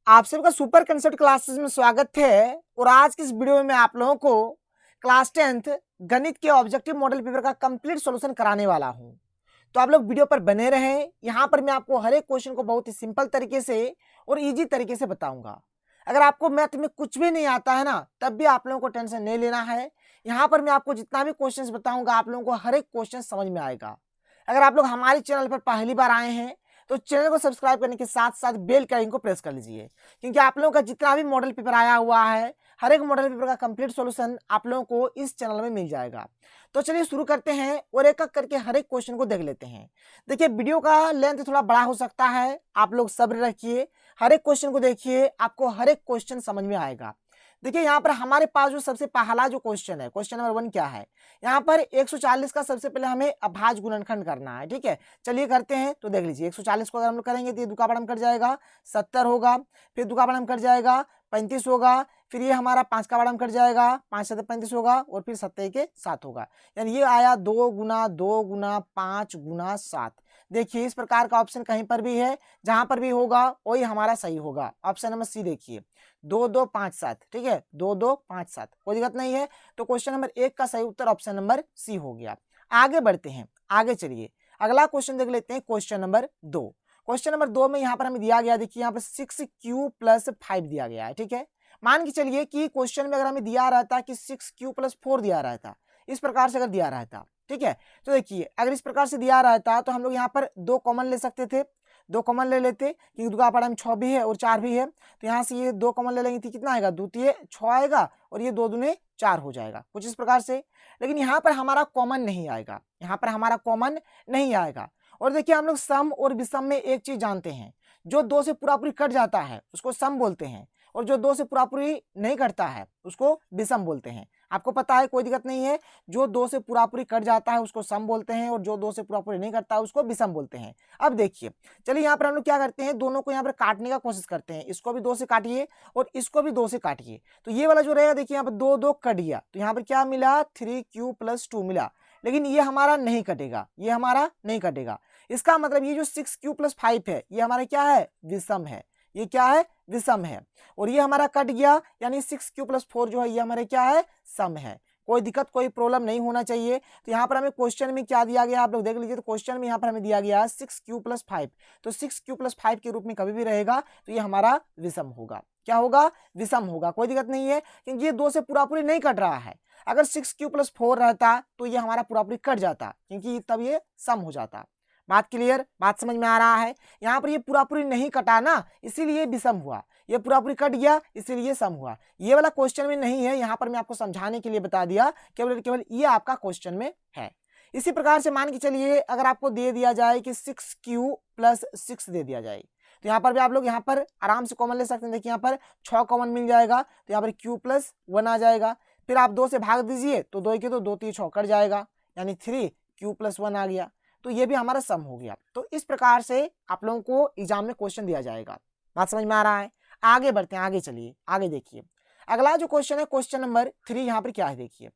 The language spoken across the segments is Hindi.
आप सबका सुपर कंसेप्ट क्लासेस में स्वागत है। और आज की इस वीडियो में मैं आप लोगों को क्लास 10th गणित के ऑब्जेक्टिव मॉडल पेपर का कंप्लीट सॉल्यूशन कराने वाला हूं। तो आप लोग वीडियो पर बने रहें। यहां पर मैं आपको हर एक क्वेश्चन को बहुत ही सिंपल तरीके से और इजी तरीके से बताऊंगा। अगर आपको मैथ में कुछ भी नहीं आता है ना, तब भी आप लोगों को टेंशन नहीं लेना है। यहाँ पर मैं आपको जितना भी क्वेश्चन बताऊंगा, आप लोगों को हर एक क्वेश्चन समझ में आएगा। अगर आप लोग हमारे चैनल पर पहली बार आए हैं तो चैनल को सब्सक्राइब करने के साथ साथ बेल का आइकन को प्रेस कर लीजिए, क्योंकि आप लोगों का जितना भी मॉडल पेपर आया हुआ है, हर एक मॉडल पेपर का कंप्लीट सॉल्यूशन आप लोगों को इस चैनल में मिल जाएगा। तो चलिए शुरू करते हैं और एक एक करके हर एक क्वेश्चन को देख लेते हैं। देखिए, वीडियो का लेंथ थोड़ा बड़ा हो सकता है, आप लोग सब्र रखिए, हर एक क्वेश्चन को देखिए, आपको हर एक क्वेश्चन समझ में आएगा। देखिए, यहाँ पर हमारे पास जो सबसे पहला जो क्वेश्चन है, क्वेश्चन नंबर 1 क्या है। यहाँ पर 140 का सबसे पहले हमें अभाज्य गुणनखंड करना है। ठीक है, चलिए करते हैं। तो देख लीजिए, 140 को अगर हम लोग करेंगे तो ये दुका बड़म कट जाएगा, 70 होगा, फिर दुका बड़म कट जाएगा, 35 होगा, फिर ये हमारा 5 का बड़म कट जाएगा, 5 7 35 होगा, और फिर 70 के 7 होगा। यानी ये आया 2 गुना 2 गुना 5 गुना 7। देखिए, इस प्रकार का ऑप्शन कहीं पर भी है, जहां पर भी होगा वही हमारा सही होगा। ऑप्शन नंबर सी देखिए, 2 2 5 7। ठीक है, 2 2 5 7, कोई दिक्कत नहीं है। तो क्वेश्चन नंबर 1 का सही उत्तर ऑप्शन नंबर सी हो गया। आगे बढ़ते हैं, आगे चलिए अगला क्वेश्चन देख लेते हैं। क्वेश्चन नंबर 2, क्वेश्चन नंबर 2 में यहाँ पर हमें दिया गया, देखिए यहाँ पर 6q + 5 दिया गया है। ठीक है, मान के चलिए कि क्वेश्चन में अगर हमें दिया रहता कि 6q + 4 दिया रहता, इस प्रकार से अगर दिया रहता, ठीक है, तो देखिए अगर इस प्रकार से दिया रहता तो हम लोग यहाँ पर 2 कॉमन ले सकते थे, 2 कॉमन ले लेते, क्योंकि दुका पाड़ा में 6 भी है और 4 भी है। तो यहाँ से ये 2 कॉमन ले लेंगे तो कितना आएगा, 2 तिये 6 आएगा, और ये 2 दूने 4 हो जाएगा, कुछ इस प्रकार से। लेकिन यहाँ पर हमारा कॉमन नहीं आएगा, यहाँ पर हमारा कॉमन नहीं आएगा। और देखिए, हम लोग सम और विषम में एक चीज जानते हैं, जो 2 से पूरा पूरी कट जाता है उसको सम बोलते हैं, और जो 2 से पूरा पूरी नहीं कटता है उसको विषम बोलते हैं। आपको पता है, कोई दिक्कत नहीं है। जो 2 से पूरा पूरी कट जाता है उसको सम बोलते हैं, और जो 2 से पूरा पूरी नहीं कटता है उसको विषम बोलते हैं। अब देखिए, चलिए यहाँ पर हम लोग क्या करते हैं, दोनों को यहाँ पर काटने का कोशिश करते हैं। इसको भी 2 से काटिए और इसको भी 2 से काटिए, तो ये वाला जो रहेगा, देखिए यहाँ पर 2 2 कट गया, तो यहाँ पर क्या मिला, 3q + 2 मिला। लेकिन ये हमारा नहीं कटेगा, ये हमारा नहीं कटेगा। इसका मतलब ये जो 6q + 5 है, ये हमारा क्या है, विषम है। ये क्या है, विषम है। और ये हमारा कट गया, यानी 6q + 4 जो है ये हमारे क्या है, सम है। कोई दिक्कत, कोई प्रॉब्लम नहीं होना चाहिए। तो यहाँ पर हमें क्वेश्चन में क्या दिया गया, आप लोग देख लीजिए। तो क्वेश्चन में यहाँ पर हमें दिया गया 6q + 5, तो 6q + 5 के रूप में कभी भी रहेगा तो ये हमारा विषम होगा। क्या होगा, विषम होगा। कोई दिक्कत नहीं है, क्योंकि ये 2 से पूरा पूरी नहीं कट रहा है। अगर 6q + 4 रहता तो ये हमारा पूरा पूरी कट जाता, क्योंकि तब ये सम हो जाता। बात क्लियर, बात समझ में आ रहा है। यहाँ पर ये पूरा पूरी नहीं कटा ना, इसीलिए विषम हुआ। ये पूरा पूरी कट गया, इसीलिए सम हुआ। ये वाला क्वेश्चन में नहीं है, यहाँ पर मैं आपको समझाने के लिए बता दिया, केवल केवल ये आपका क्वेश्चन में है। इसी प्रकार से मान के चलिए, अगर आपको दे दिया जाए कि 6q + 6 दे दिया जाए, तो यहाँ पर भी आप लोग यहाँ पर आराम से कॉमन ले सकते हैं। देखिए यहाँ पर 6 कॉमन मिल जाएगा, तो यहाँ पर q + 1 आ जाएगा। फिर आप 2 से भाग दीजिए, तो 2 के 2, 2 3 6 कट जाएगा, यानी 3q + 1 आ गया। तो ये भी हमारा सम हो गया। तो इस प्रकार से आप लोगों को एग्जाम में क्वेश्चन दिया जाएगा। बात समझ में आ रहा है। आगे बढ़ते हैं, आगे चलिए, आगे देखिए अगला जो क्वेश्चन है, क्वेश्चन नंबर 3। यहाँ पर क्या है, देखिए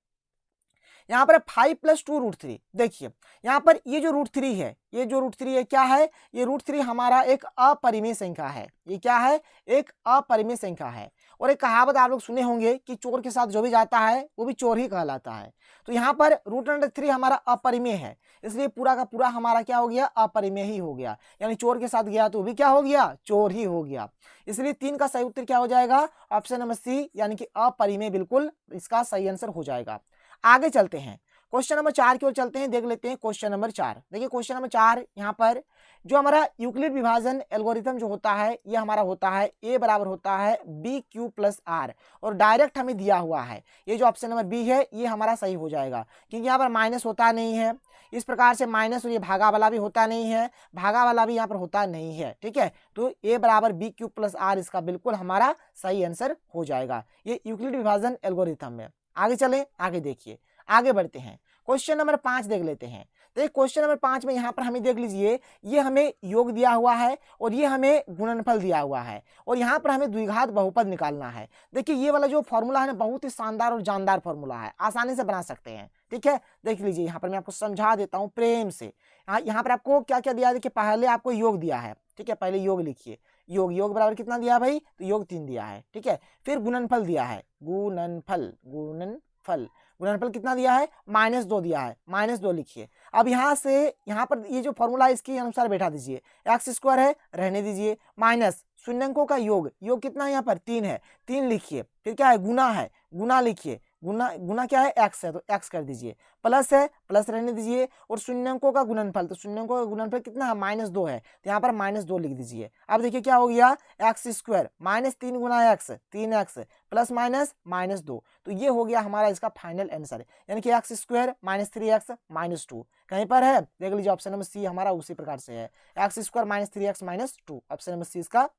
यहाँ पर 5 + 2 √3। देखिए यहाँ पर ये जो √3 है, ये जो √3 है क्या है, ये √3 हमारा एक अपरिमेय संख्या है। ये क्या है, एक अपरिमेय संख्या है। और एक कहावत आप लोग सुने होंगे कि चोर के साथ जो भी जाता है वो भी चोर ही कहलाता है। तो यहाँ पर √3 हमारा अपरिमेय है, इसलिए पूरा का पूरा हमारा क्या हो गया, अपरिमेय ही हो गया। यानी चोर के साथ गया तो वो भी क्या हो गया, चोर ही हो गया। इसलिए 3 का सही उत्तर क्या हो जाएगा, ऑप्शन नंबर सी, यानी कि अपरिमेय बिल्कुल इसका सही आंसर हो जाएगा। आगे चलते हैं, क्वेश्चन नंबर 4 की ओर चलते हैं, देख लेते हैं क्वेश्चन नंबर 4। देखिए क्वेश्चन नंबर 4, यहाँ पर जो हमारा यूक्लिड विभाजन एल्गोरिथम जो होता है, ये हमारा होता है a बराबर होता है bq + r, और डायरेक्ट हमें दिया हुआ है। ये जो ऑप्शन नंबर बी है ये हमारा सही हो जाएगा, क्योंकि यहाँ पर माइनस होता नहीं है, इस प्रकार से माइनस, और ये भागा वाला भी होता नहीं है, भागा वाला भी यहाँ पर होता नहीं है। ठीक है, तो a बराबर bq + r इसका बिल्कुल हमारा सही आंसर हो जाएगा। ये यूक्लिड विभाजन एल्गोरिथम में। आगे चले, आगे देखिए, आगे बढ़ते हैं, क्वेश्चन नंबर 5 देख लेते हैं। देखिए क्वेश्चन नंबर 5 में यहाँ पर हमें देख लीजिए, ये हमें योग दिया हुआ है और ये हमें गुणनफल दिया हुआ है, और यहाँ पर हमें द्विघात बहुपद निकालना है। देखिए ये वाला जो फॉर्मूला है ना, बहुत ही शानदार और जानदार फॉर्मूला है, आसानी से बना सकते हैं। ठीक है, देख लीजिए, यहाँ पर मैं आपको समझा देता हूँ प्रेम से। यहाँ पर आपको क्या क्या दिया है, देखिए पहले आपको योग दिया है। ठीक है, पहले योग लिखिए, योग, योग बराबर कितना दिया है भाई, तो योग 3 दिया है, ठीक है। फिर गुणनफल दिया है, गुणनफल, गुणनफल, गुणनफल कितना दिया है, -2 दिया है, -2 लिखिए। अब यहाँ से यहाँ पर ये जो फॉर्मूला है इसके अनुसार बैठा दीजिए, एक्स स्क्वायर है रहने दीजिए, माइनस शून्यंकों का योग, योग कितना है यहाँ पर 3 है, 3 लिखिए। फिर क्या है, गुना है, गुना लिखिए, गुना, गुना क्या है, एक्स है तो एक्स कर दीजिए, प्लस है प्लस रहने दीजिए, और शून्यंकों का गुणनफल, तो शून्यंकों का गुणनफल कितना है, -2 है, तो यहाँ पर -2 लिख दीजिए। अब देखिए क्या हो गया, एक्स स्क्वायर -3 गुना एक्स 3x प्लस माइनस -2, तो ये हो गया हमारा इसका फाइनल आंसर, यानी कि एक्स स्क्वायर -3x -2 कहीं पर है, देख लीजिए ऑप्शन नंबर सी हमारा उसी प्रकार से है, X square -3x -2, option number C इसका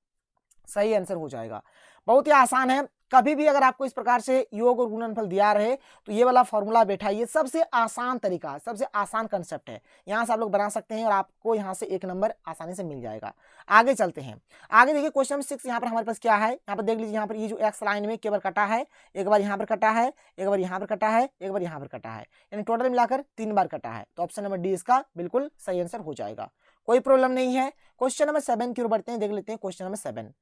सही आंसर हो जाएगा। बहुत ही आसान है, कभी भी अगर आपको इस प्रकार से योग और गुणनफल दिया रहे तो ये वाला फॉर्मूला बैठाइए, सबसे आसान तरीका, सबसे आसान कंसेप्ट है, यहाँ से आप लोग बना सकते हैं और आपको यहाँ से 1 नंबर आसानी से मिल जाएगा। आगे चलते हैं, आगे देखिए क्वेश्चन नंबर 6 यहाँ पर हमारे पास क्या है, यहाँ पर देख लीजिए, यहाँ पर ये जो एक्स लाइन में केवल कटा है, एक बार यहाँ पर कटा है, एक बार यहाँ पर कटा है, एक बार यहाँ पर कटा है, यानी टोटल मिलाकर 3 बार कटा है, तो ऑप्शन नंबर डी इसका बिल्कुल सही आंसर हो जाएगा, कोई प्रॉब्लम नहीं है। क्वेश्चन नंबर 7 की ओर बढ़ते हैं, देख लेते हैं क्वेश्चन नंबर 7।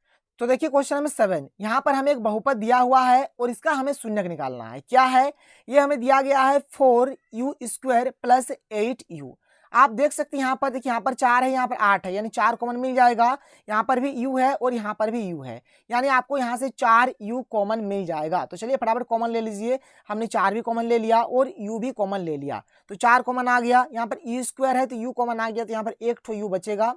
तो देखिए क्वेश्चन नंबर 7, यहाँ पर हमें एक बहुपद दिया हुआ है और इसका हमें शून्यक निकालना है। क्या है, ये हमें दिया गया है 4u² + 8u। आप देख सकते हैं यहाँ पर, देखिए यहाँ पर 4 है, यहाँ पर 8 है, यानी 4 कॉमन मिल जाएगा, यहाँ पर भी u है और यहाँ पर भी u है, यानी आपको यहाँ से 4u कॉमन मिल जाएगा। तो चलिए फटाफट कॉमन ले लीजिए, हमने 4 भी कॉमन ले लिया और u भी कॉमन ले लिया, तो 4 कॉमन आ गया, यहाँ पर u² है तो u कॉमन आ गया, तो यहाँ पर 1 ठो u बचेगा।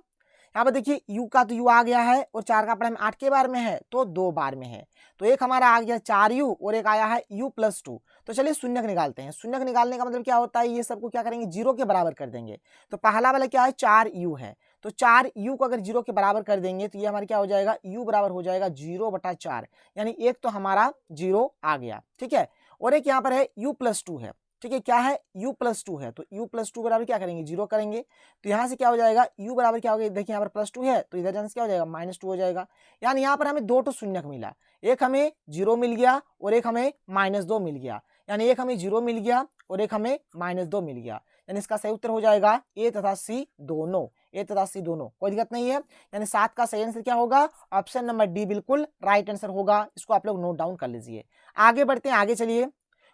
यहाँ पर देखिए u का तो u आ गया है और 4 का पढ़ा में 8 के बार में है तो 2 बार में है, तो एक हमारा आ गया 4u और एक आया है u + 2। तो चलिए शून्यक निकालते हैं, शून्यक निकालने का मतलब क्या होता है, ये सबको क्या करेंगे, 0 के बराबर कर देंगे। तो पहला वाला क्या है, 4u है, तो 4u को अगर 0 के बराबर कर देंगे तो ये हमारा क्या हो जाएगा, u बराबर हो जाएगा 0/4, यानी एक तो हमारा 0 आ गया, ठीक है। और एक यहाँ पर है u + 2 है, ठीक है, क्या है, u + 2 है, तो u + 2 बराबर क्या करेंगे, 0 करेंगे, तो यहाँ से क्या हो जाएगा, u बराबर क्या हो गया, देखिए यहाँ पर +2 है तो इधर जाने से क्या हो जाएगा, -2 हो जाएगा, यानी यहाँ पर हमें 2 तो शून्यक मिला, एक हमें 0 मिल गया और एक हमें -2 मिल गया, यानी एक हमें 0 मिल गया और एक हमें -2 मिल गया, यानी इसका सही उत्तर हो जाएगा ए तथा सी दोनों, ए तथा सी दोनों, कोई दिक्कत नहीं है, यानी 7 का सही आंसर क्या होगा, ऑप्शन नंबर डी बिल्कुल राइट आंसर होगा। इसको आप लोग नोट डाउन कर लीजिए। आगे बढ़ते हैं, आगे चलिए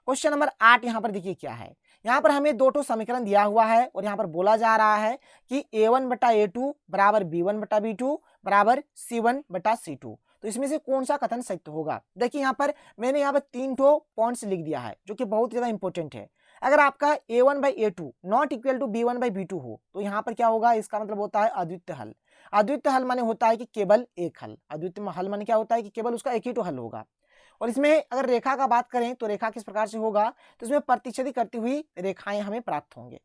क्वेश्चन नंबर 8 यहाँ पर देखिए क्या है, यहाँ पर हमें 2 समीकरण दिया हुआ है और यहाँ पर बोला जा रहा है कि a1/a2 = b1/b2 = c1/c2, तो इसमें से कौन सा कथन सत्य होगा। देखिए यहाँ पर मैंने यहाँ पर 3 पॉइंट्स लिख दिया है जो कि बहुत ज्यादा इंपॉर्टेंट है। अगर आपका a1/a2 not equal to b1/b2 हो तो यहाँ पर क्या होगा, इसका मतलब होता है अद्वितीय हल। अद्वितीय हल माने होता है कि केवल एक हल, अद्वितीय हल माने क्या होता है कि केवल उसका एक ही तो हल होगा। और इसमें अगर रेखा का बात करें तो रेखा किस प्रकार से होगा, तो इसमें प्रतिच्छेदी करती हुई रेखाएं हमें प्राप्त होंगे।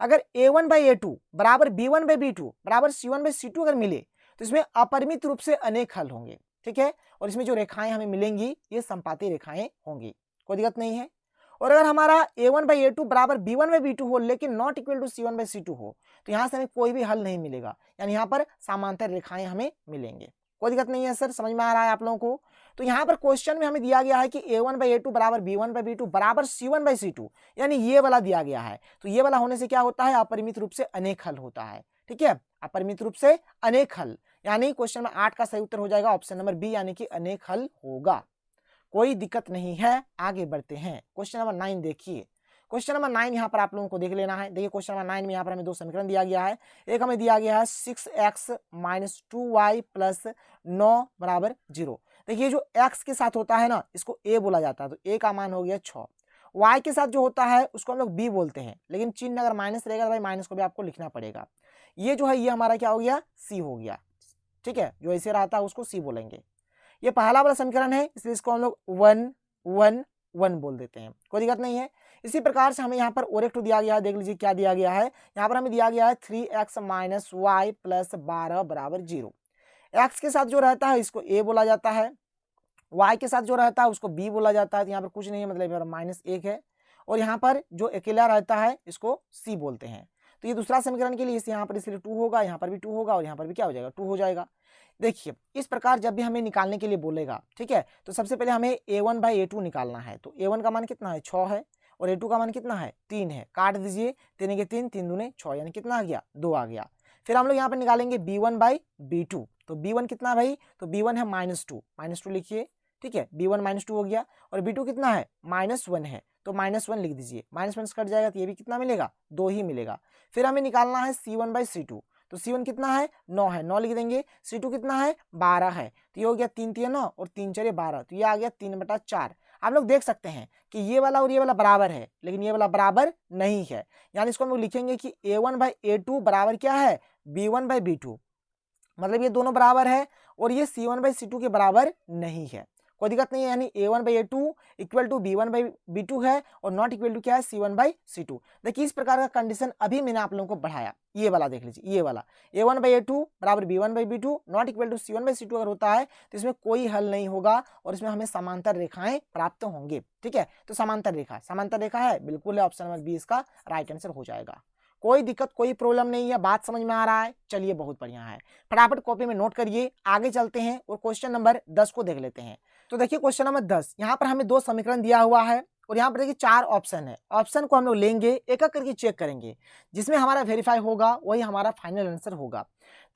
अगर a1/a2 = b1/b2 = c1/c2 अगर मिले तो इसमें अपरिमित रूप से अनेक हल होंगे, ठीक है, और इसमें जो रेखाएं हमें मिलेंगी ये संपाती रेखाएं होंगी, कोई दिक्कत नहीं है। और अगर हमारा a1/a2 = b1/b2 हो लेकिन नॉट इक्वल टू c1/c2 हो तो यहाँ से हमें कोई भी हल नहीं मिलेगा, यानी यहाँ पर समांतर रेखाएं हमें मिलेंगे, कोई दिक्कत नहीं है। सर समझ में आ रहा है आप लोगों को। तो यहाँ पर क्वेश्चन में हमें दिया गया है कि a1/a2 = b1/b2 = c1/c2, यानी ये वाला दिया गया है, तो ये वाला होने से क्या होता है, अपरिमित रूप से अनेक हल होता है, ठीक है, अपरिमित रूप से अनेक हल, यानी क्वेश्चन में 8 का सही उत्तर हो जाएगा ऑप्शन नंबर बी, यानी कि अनेक हल होगा, कोई दिक्कत नहीं है। आगे बढ़ते हैं, क्वेश्चन नंबर 9 देखिए। क्वेश्चन नंबर 9 यहाँ पर आप लोगों को देख लेना है। देखिए क्वेश्चन नंबर 9 में यहाँ पर हमें 2 समीकरण दिया गया है, एक हमें दिया गया है 6x - 2y + 9 = 0। देखिए जो x के साथ होता है ना इसको a बोला जाता है, तो a का मान हो गया 6। y के साथ जो होता है उसको हम लोग b बोलते हैं, लेकिन चिन्ह अगर माइनस रहेगा तो भाई माइनस को भी आपको लिखना पड़ेगा। ये जो है ये हमारा क्या हो गया, c हो गया, ठीक है, जो ऐसे रहता है उसको c बोलेंगे। ये पहला वाला समीकरण है इसलिए इसको हम लोग 1 1 1 बोल देते हैं, कोई दिक्कत नहीं है। इसी प्रकार से हमें यहाँ पर और एक दिया गया है, देख लीजिए क्या दिया गया है, यहाँ पर हमें दिया गया है 3x - y + 12 = 0। x के साथ जो रहता है इसको a बोला जाता है, y के साथ जो रहता है उसको b बोला जाता है, तो यहाँ पर कुछ नहीं है, मतलब -1 है, और यहाँ पर जो अकेला रहता है इसको c बोलते हैं। तो ये दूसरा समीकरण के लिए इस यहाँ पर इसलिए 2 होगा, यहाँ पर भी 2 होगा और यहाँ पर भी क्या हो जाएगा, 2 हो जाएगा। देखिए इस प्रकार जब भी हमें निकालने के लिए बोलेगा, ठीक है, तो सबसे पहले हमें a1/a2 निकालना है, तो a1 का मान कितना है, 6 है, और a2 का मान कितना है, 3 है, काट दीजिए, 3 के 3 3 दूने 6, यानी कितना आ गया, 2 आ गया। फिर हम लोग यहाँ पर निकालेंगे b1/b2, तो तो B1 कितना है भाई, तो B1 है -2 लिखिए, ठीक है, B1 -2 हो गया। और B2 कितना है, -1 है, तो -1 लिख दीजिए, -1 कट जाएगा तो ये भी कितना मिलेगा, 2 ही मिलेगा। फिर हमें निकालना है C1/C2, तो C1 कितना है, 9 है, 9 लिख देंगे। C2 कितना है, 12 है, तो ये हो गया 3 3 9 और 3 4 12, तो ये आ गया 3/4। आप लोग देख सकते हैं कि ये वाला और ये वाला बराबर है, लेकिन ये वाला बराबर नहीं है, यानी इसको हम लोग लिखेंगे कि A1/A2 बराबर क्या है, B1/B2, मतलब ये दोनों बराबर है और ये C1/C2 के बराबर नहीं है। कोई दिक्कत नहीं है, यानी A1/A2 इक्वल टू B1/B2 है और नॉट इक्वल टू क्या है, C1/C2। देखिए इस प्रकार का कंडीशन अभी मैंने आप लोगों को बढ़ाया, ये वाला देख लीजिए, ये वाला A1/A2 बराबर B1/B2 not equal to C1/C2 अगर होता है तो इसमें कोई हल नहीं होगा और इसमें हमें समांतर रेखाएं प्राप्त होंगे। ठीक है, तो समांतर रेखा है, बिल्कुल है, ऑप्शन नंबर बी इसका राइट आंसर हो जाएगा। कोई दिक्कत कोई प्रॉब्लम नहीं है, बात समझ में आ रहा है, चलिए बहुत बढ़िया है। फटाफट कॉपी में नोट करिए, आगे चलते हैं और क्वेश्चन नंबर 10 को देख लेते हैं। तो देखिए क्वेश्चन नंबर 10, यहाँ पर हमें 2 समीकरण दिया हुआ है और यहाँ पर देखिए 4 ऑप्शन है। ऑप्शन को हम लोग लेंगे, एक एक करके चेक करेंगे, जिसमें हमारा वेरीफाई होगा वही हमारा फाइनल आंसर होगा।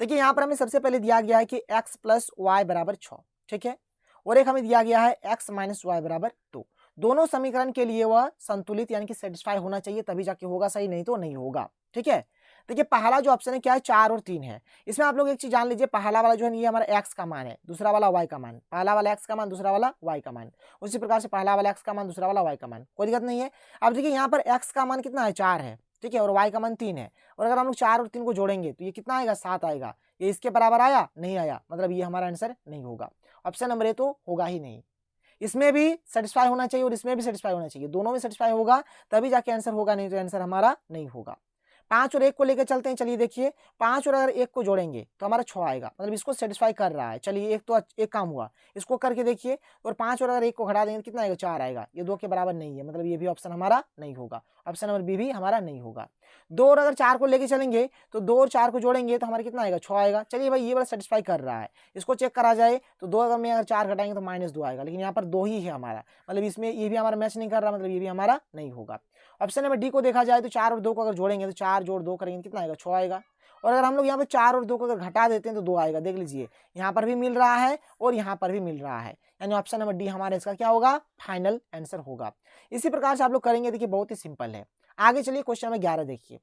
देखिए यहाँ पर हमें सबसे पहले दिया गया है कि x + y = 6, ठीक है, और एक हमें दिया गया है x - y = 2। दोनों समीकरण के लिए वह संतुलित यानी कि सेटिस्फाई होना चाहिए, तभी जाके होगा, सही नहीं तो नहीं होगा। ठीक है, देखिए पहला जो ऑप्शन है क्या है, 4 और 3 है। इसमें आप लोग एक चीज जान लीजिए, पहला वाला जो है ये हमारा x का मान है, दूसरा वाला y का मान, पहला वाला x का मान, दूसरा वाला y का मान, उसी प्रकार से पहला वाला x का मान, दूसरा वाला y का मान, कोई दिक्कत नहीं है। अब देखिए यहाँ पर x का मान कितना है, 4 है, ठीक है, और y का मान 3 है, और अगर हम लोग 4 और 3 को जोड़ेंगे तो ये कितना आएगा, 7 आएगा। ये इसके बराबर आया, नहीं आया, मतलब ये हमारा आंसर नहीं होगा। ऑप्शन नंबर ए तो होगा ही नहीं। इसमें भी सेटिस्फाई होना चाहिए और इसमें भी सेटिस्फाई होना चाहिए, दोनों में सेटिस्फाई होगा तभी जाके आंसर होगा, नहीं तो आंसर हमारा नहीं होगा। 5 और 1 को लेकर चलते हैं, चलिए देखिए 5 और अगर 1 को जोड़ेंगे तो हमारा 6 आएगा, मतलब इसको सेटिस्फाई कर रहा है। चलिए एक तो एक काम हुआ, इसको करके देखिए, और 5 और अगर 1 को घटा देंगे तो कितना आएगा, 4 आएगा। ये 2 के बराबर नहीं है, मतलब ये भी ऑप्शन हमारा नहीं होगा, ऑप्शन नंबर बी भी हमारा नहीं होगा। 2 और अगर 4 को लेके चलेंगे तो 2 और 4 को जोड़ेंगे तो हमारा कितना आएगा, 6 आएगा। चलिए भाई ये वाला सेटिस्फाई कर रहा है, इसको चेक करा जाए तो 2 अगर में अगर 4 घटाएंगे तो -2 आएगा, लेकिन यहाँ पर 2 ही है हमारा, मतलब इसमें ये भी हमारा मैच नहीं कर रहा, मतलब ये भी हमारा नहीं होगा। ऑप्शन नंबर डी को देखा जाए तो 4 और 2 को अगर जोड़ेंगे तो 4 जोड़ 2 करेंगे कितना आएगा, 6 आएगा। और अगर हम लोग यहाँ पे 4 और 2 को अगर घटा देते हैं तो 2 आएगा। देख लीजिए यहाँ पर भी मिल रहा है और यहाँ पर भी मिल रहा है, यानी ऑप्शन नंबर डी हमारा इसका क्या होगा, फाइनल आंसर होगा। इसी प्रकार से आप लोग करेंगे, देखिए बहुत ही सिंपल है। आगे चलिए क्वेश्चन नंबर 11 देखिए,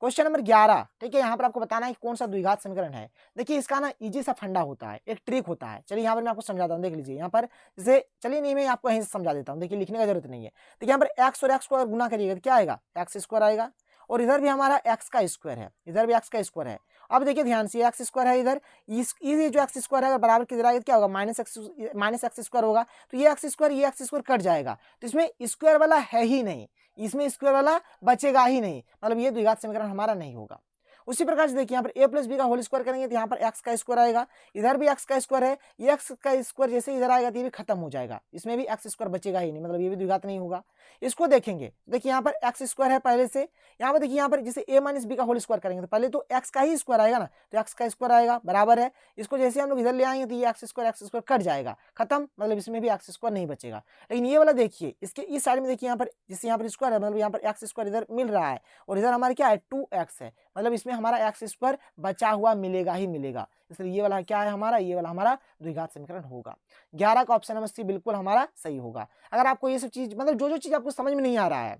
क्वेश्चन नंबर 11, ठीक है, यहाँ पर आपको बताना है कि कौन सा द्विघात समीकरण है। देखिए इसका ना इजी सा फंडा होता है, एक ट्रिक होता है। चलिए यहाँ पर मैं आपको समझाता हूँ, देख लीजिए यहाँ पर, जैसे चलिए नहीं मैं आपको यहीं से समझा देता हूँ, देखिए लिखने का जरूरत नहीं है। देखिए यहाँ पर x और x को अगर गुना करिएगा तो क्या आएगा, x² आएगा, और इधर भी हमारा x का स्क्वायर है, इधर भी x का स्क्वायर है। अब देखिए ध्यान से x² है इधर, ये जो x² है अगर बराबर किधर आएगा क्या होगा, -x² होगा, तो ये x² कट जाएगा, तो इसमें स्क्वायर वाला है ही नहीं, इसमें स्क्वायर वाला बचेगा ही नहीं, मतलब ये द्विघात समीकरण हमारा नहीं होगा। उसी प्रकार से देखिए यहाँ पर a + b का होल स्क्वायर करेंगे तो यहाँ पर x का स्क्वायर आएगा, इधर भी x का स्क्वायर है, ये x का स्क्वायर जैसे इधर आएगा तो ये भी खत्म हो जाएगा, इसमें भी x² बचेगा ही नहीं, मतलब ये भी द्विघात नहीं होगा। इसको देखेंगे, देखिए यहाँ पर x² है पहले से, यहाँ पर देखिए यहाँ पर जैसे a - b का होल स्क्वायर करेंगे तो पहले तो x का ही स्क्वायर आएगा ना, तो x का स्क्वायर आएगा बराबर है, इसको जैसे हम लोग इधर ले आएंगे तो ये x² कट जाएगा, खत्म, मतलब इसमें भी x² नहीं बचेगा। लेकिन ये वाला देखिए, इसके इस साइड में देखिए यहाँ पर जैसे यहाँ पर स्क्वायर है, मतलब यहाँ पर x² इधर मिल रहा है और इधर हमारा क्या है 2x है, मतलब इसमें हमारा x² बचा हुआ मिलेगा ही मिलेगा, इसलिए ये वाला क्या है हमारा, ये वाला हमारा द्विघात समीकरण होगा। 11 का ऑप्शन नंबर सी बिल्कुल हमारा सही होगा। अगर आपको ये सब चीज, मतलब जो चीज आपको समझ में नहीं आ रहा है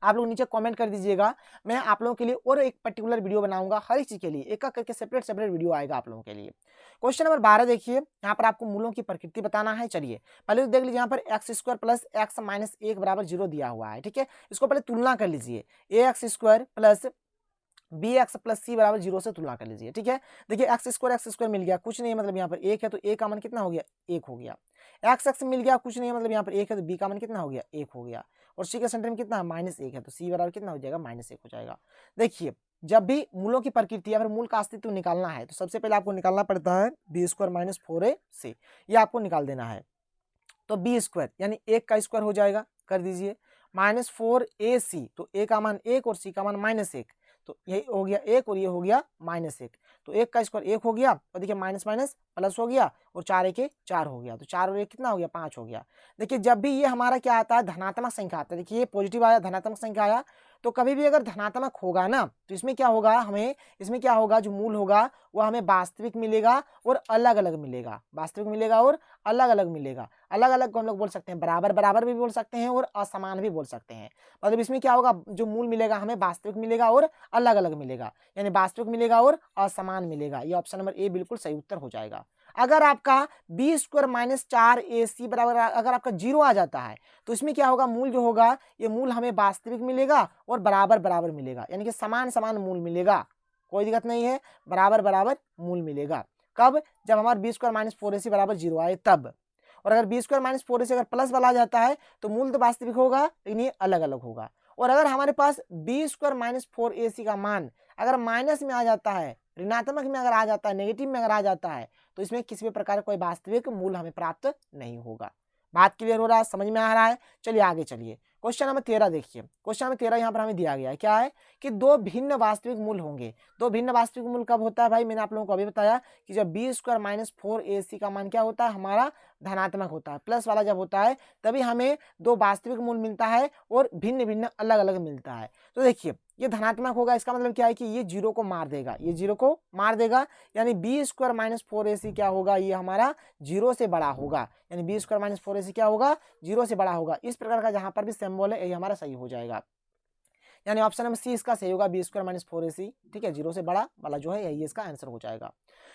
आप लोग नीचे कमेंट कर दीजिएगा, मैं आप लोगों के लिए और एक पर्टिकुलर वीडियो बनाऊंगा, हर एक चीज के लिए एक एक करके सेपरेट वीडियो आएगा आप लोगों के लिए। क्वेश्चन नंबर 12 देखिए, यहाँ पर आपको मूलों की प्रकृति बताना है। चलिए पहले तो देख लीजिए, यहाँ पर x² + x - 1 = 0 दिया हुआ है, ठीक है, इसको पहले तुलना कर लीजिए, ax² + bx + c = 0 से तुलना कर लीजिए, ठीक है। देखिए x² मिल गया, कुछ नहीं है, मतलब यहाँ पर 1 है तो a का मान कितना हो गया, 1 हो गया। x मिल गया, कुछ नहीं है, मतलब यहाँ पर 1 है तो b का मान कितना हो गया, 1 हो गया। और c के सेंटर में कितना है, -1 है, तो c बराबर कितना हो जाएगा, -1 हो जाएगा। देखिए जब भी मूलों की प्रकृति या फिर मूल का अस्तित्व निकालना है तो सबसे पहले आपको निकालना पड़ता है b² - 4ac, ये आपको निकाल देना है। तो b² यानी 1 का स्क्वायर हो जाएगा, कर दीजिए, -4ac, तो a का मान 1 और c का मान -1, तो ये हो गया 1 और ये हो गया -1, तो 1 का स्क्वायर 1 हो गया, और देखिए माइनस माइनस प्लस हो गया, और 4 1 4 हो गया, तो 4 और 1 कितना हो गया, 5 हो गया। देखिए जब भी ये हमारा क्या आता है, धनात्मक संख्या आता है, देखिए ये पॉजिटिव आया, धनात्मक संख्या आया, तो कभी भी अगर धनात्मक होगा ना तो इसमें क्या होगा, हमें इसमें क्या होगा, जो मूल होगा वो हमें वास्तविक मिलेगा और अलग अलग मिलेगा, वास्तविक मिलेगा और अलग अलग मिलेगा। अलग अलग को हम लोग बोल सकते हैं बराबर बराबर भी बोल सकते हैं और असमान भी बोल सकते हैं। मतलब इसमें क्या होगा, जो मूल मिलेगा हमें वास्तविक मिलेगा और अलग अलग मिलेगा, यानी वास्तविक मिलेगा और असमान मिलेगा। ये ऑप्शन नंबर ए बिल्कुल सही उत्तर हो जाएगा। अगर आपका बी स्क्वायर माइनस 4ac बराबर अगर आपका 0 आ जाता है तो इसमें क्या होगा, मूल जो होगा ये मूल हमें वास्तविक मिलेगा और बराबर बराबर मिलेगा, यानी कि समान समान मूल मिलेगा, कोई दिक्कत नहीं है, बराबर बराबर मूल मिलेगा। कब, जब हमारा बी स्क्वायर माइनस 4ac बराबर 0 आए तब। और अगर बी स्क्वायर माइनस 4ac अगर प्लस वाला आ जाता है तो मूल तो वास्तविक होगा लेकिन ये अलग अलग होगा। और अगर हमारे पास बी स्क्वायर माइनस 4ac का मान अगर माइनस में आ जाता है, ऋणात्मक में अगर आ जाता है, नेगेटिव में अगर आ जाता है तो इसमें किसी भी प्रकार का कोई वास्तविक मूल हमें प्राप्त नहीं होगा। बात क्लियर हो रहा है, समझ में आ रहा है। चलिए आगे चलिए, क्वेश्चन नंबर 13 देखिए। क्वेश्चन नंबर 13 यहाँ पर हमें दिया गया है, क्या है कि दो भिन्न वास्तविक मूल होंगे। दो भिन्न वास्तविक मूल कब होता है भाई, मैंने आप लोगों को अभी बताया कि जब बी स्क्वायर माइनस 4ac का मान क्या होता है, हमारा धनात्मक होता है, प्लस वाला जब होता है तभी हमें दो वास्तविक मूल मिलता है और भिन्न भिन्न अलग अलग मिलता है। तो देखिए ये धनात्मक होगा, इसका मतलब क्या है कि ये 0 को मार देगा, ये 0 को मार देगा, यानी बी स्क्वायर माइनस 4ac क्या होगा, ये हमारा 0 से बड़ा होगा, यानी बी स्क्वायर माइनस 4ac क्या होगा, 0 से बड़ा होगा। इस प्रकार का जहां पर भी सिंबल है ये हमारा सही हो जाएगा, यानी ऑप्शन नंबर सी इसका सही होगा, बी स्क्वायर माइनस 4ac, ठीक है, 0 से बड़ा वाला जो है यही इसका आंसर हो जाएगा।